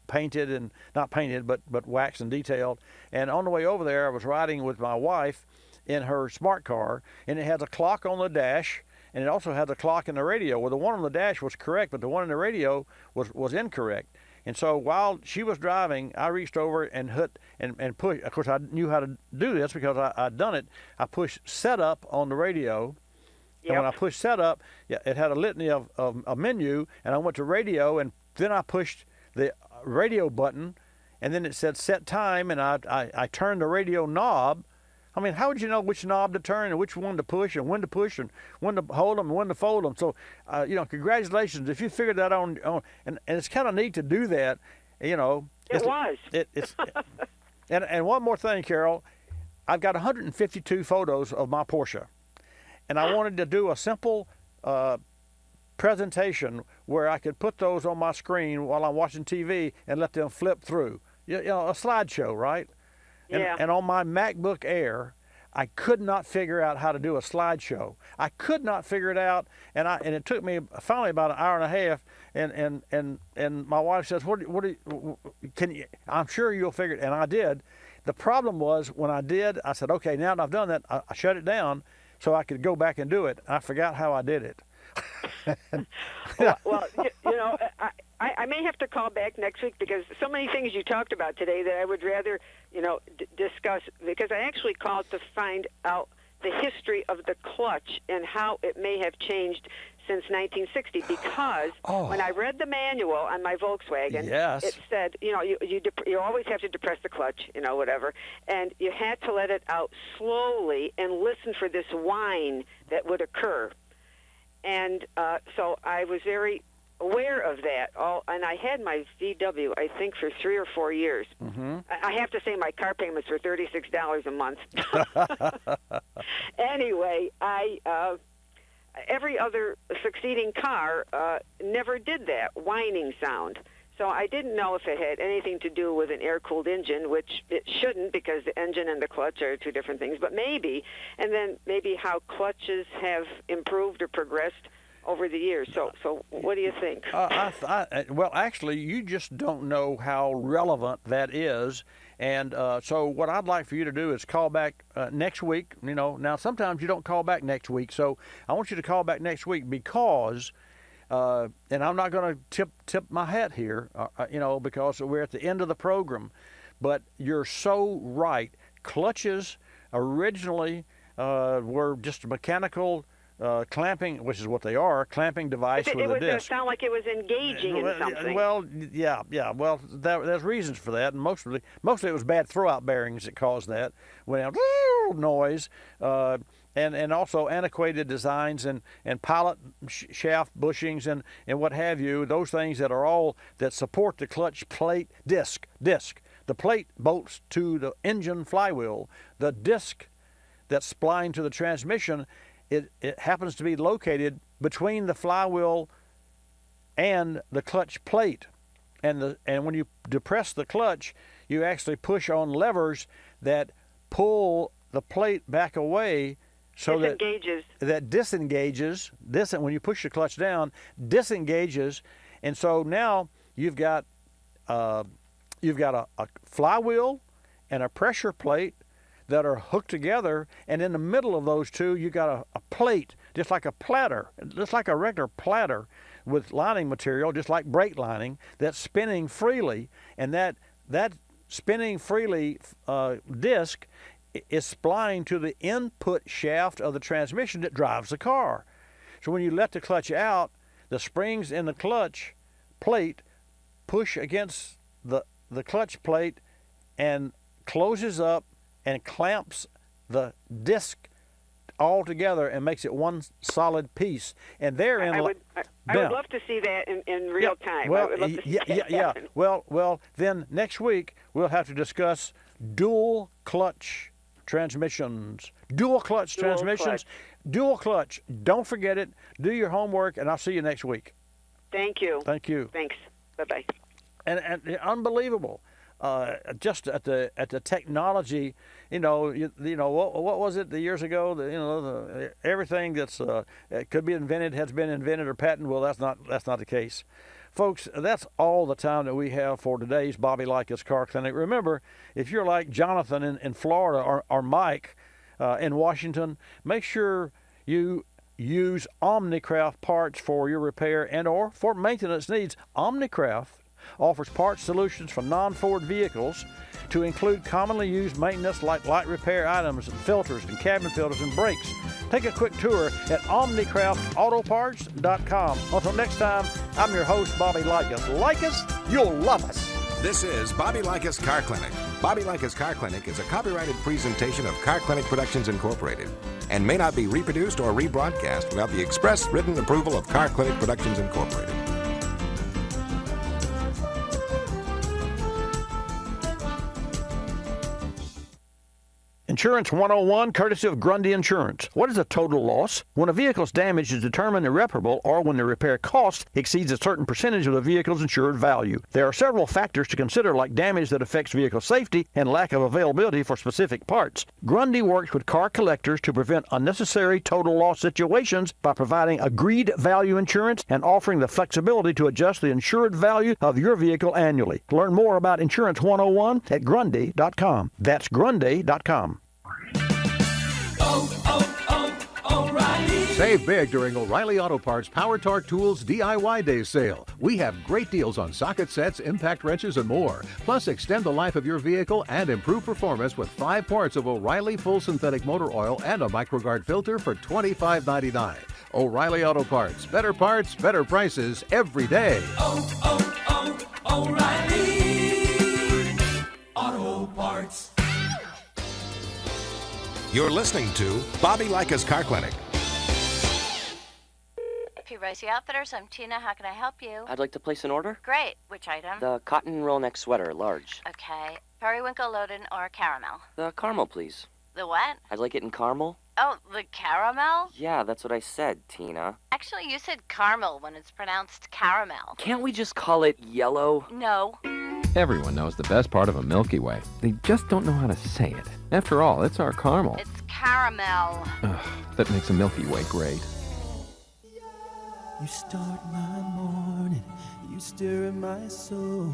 painted and not painted, but waxed and detailed. And on the way over there, I was riding with my wife in her smart car, and it has a clock on the dash, and it also has a clock in the radio. Well, the one on the dash was correct, but the one in the radio was incorrect. And so while she was driving, I reached over and hit and pushed. Of course, I knew how to do this because I'd done it. I pushed setup on the radio. Yep. And when I pushed setup, it had a litany of a menu, and I went to radio, and then I pushed the radio button, and then it said set time, and I turned the radio knob. I mean, how would you know which knob to turn and which one to push and when to hold them and when to fold them? So, congratulations if you figured that on and it's kind of neat to do that. It was. It's and one more thing, Carol, I've got 152 photos of my Porsche, and I wanted to do a simple presentation where I could put those on my screen while I'm watching TV and let them flip through. A slideshow, right? Yeah. And on my MacBook Air, I could not figure out how to do a slideshow. I could not figure it out, and it took me finally about an hour and a half. And my wife says, I'm sure you'll figure it, and I did. The problem was when I did, I said, okay, now that I've done that, I shut it down so I could go back and do it. I forgot how I did it. Well, I may have to call back next week because so many things you talked about today that I would rather, discuss, because I actually called to find out the history of the clutch and how it may have changed since 1960 because when I read the manual on my Volkswagen, it said, you always have to depress the clutch, whatever, and you had to let it out slowly and listen for this whine that would occur. And so I was very aware of that. And I had my VW, I think, for 3 or 4 years. Mm-hmm. I have to say my car payments were $36 a month. Anyway, every other succeeding car never did that whining sound. So I didn't know if it had anything to do with an air-cooled engine, which it shouldn't because the engine and the clutch are two different things, but maybe. And then maybe how clutches have improved or progressed over the years. So what do you think? Well, actually, you just don't know how relevant that is. And so what I'd like for you to do is call back next week. Now sometimes you don't call back next week. So I want you to call back next week because, and I'm not going to tip my hat here, because we're at the end of the program. But you're so right. Clutches originally were just a mechanical clamping, which is what they are, clamping device with a disc. It sounded like it was engaging in something. Well, yeah. Well, there's reasons for that, and mostly it was bad throwout bearings that caused that. Went out noise, and also antiquated designs and pilot shaft bushings and what have you. Those things that support the clutch plate disc. The plate bolts to the engine flywheel. The disc that's splined to the transmission. It happens to be located between the flywheel and the clutch plate, and when you depress the clutch, you actually push on levers that pull the plate back away, so that disengages. When you push the clutch down, disengages, and so now you've got a flywheel and a pressure plate that are hooked together, and in the middle of those two you got a plate, just like a platter, just like a regular platter with lining material, just like brake lining, that's spinning freely, and that spinning freely disc is splined to the input shaft of the transmission that drives the car. So when you let the clutch out, the springs in the clutch plate push against the clutch plate and closes up and clamps the disc all together and makes it one solid piece. And therein, I would love to see that in real time. Well, I would love to see that happen. Well, then next week we'll have to discuss dual clutch transmissions. Dual clutch. Dual clutch. Don't forget it. Do your homework, and I'll see you next week. Thank you. Thank you. Thanks. Bye-bye. And unbelievable. Just at the technology, what was it the years ago? Everything that's could be invented has been invented or patented. Well, that's not the case, folks. That's all the time that we have for today's Bobby Likis Car Clinic. Remember, if you're like Jonathan in Florida or Mike in Washington, make sure you use Omnicraft parts for your repair and or for maintenance needs. Omnicraft offers parts solutions for non-Ford vehicles to include commonly used maintenance like light repair items and filters and cabin filters and brakes. Take a quick tour at OmnicraftAutoparts.com. Until next time, I'm your host, Bobby Likis. Like us, you'll love us. This is Bobby Likis Car Clinic. Bobby Likis Car Clinic is a copyrighted presentation of Car Clinic Productions Incorporated and may not be reproduced or rebroadcast without the express written approval of Car Clinic Productions Incorporated. Insurance 101, courtesy of Grundy Insurance. What is a total loss? When a vehicle's damage is determined irreparable or when the repair cost exceeds a certain percentage of the vehicle's insured value. There are several factors to consider, like damage that affects vehicle safety and lack of availability for specific parts. Grundy works with car collectors to prevent unnecessary total loss situations by providing agreed value insurance and offering the flexibility to adjust the insured value of your vehicle annually. Learn more about Insurance 101 at Grundy.com. That's Grundy.com. O'Reilly. Save big during O'Reilly Auto Parts Power Torque Tools DIY Day sale. We have great deals on socket sets, impact wrenches, and more. Plus, extend the life of your vehicle and improve performance with 5 quarts of O'Reilly Full Synthetic Motor Oil and a MicroGuard filter for $25.99. O'Reilly Auto Parts. Better prices every day. O'Reilly Auto Parts. You're listening to Bobby Likis Car Clinic. P. Ricey Outfitters, I'm Tina. How can I help you? I'd like to place an order. Great. Which item? The cotton roll neck sweater, large. Okay. Periwinkle, Loden, or caramel? The caramel, please. The what? I'd like it in caramel. Oh, the caramel? Yeah, that's what I said, Tina. Actually, you said caramel when it's pronounced caramel. Can't we just call it yellow? No. Everyone knows the best part of a Milky Way. They just don't know how to say it. After all, it's our caramel. It's caramel. Ugh, that makes a Milky Way great. You start my morning, you stir in my soul,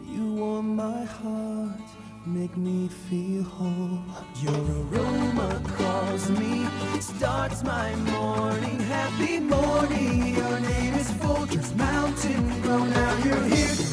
you warm my heart, make me feel whole. Your aroma calls me, starts my morning, happy morning. Your name is Folgers Mountain Grow, now you're here.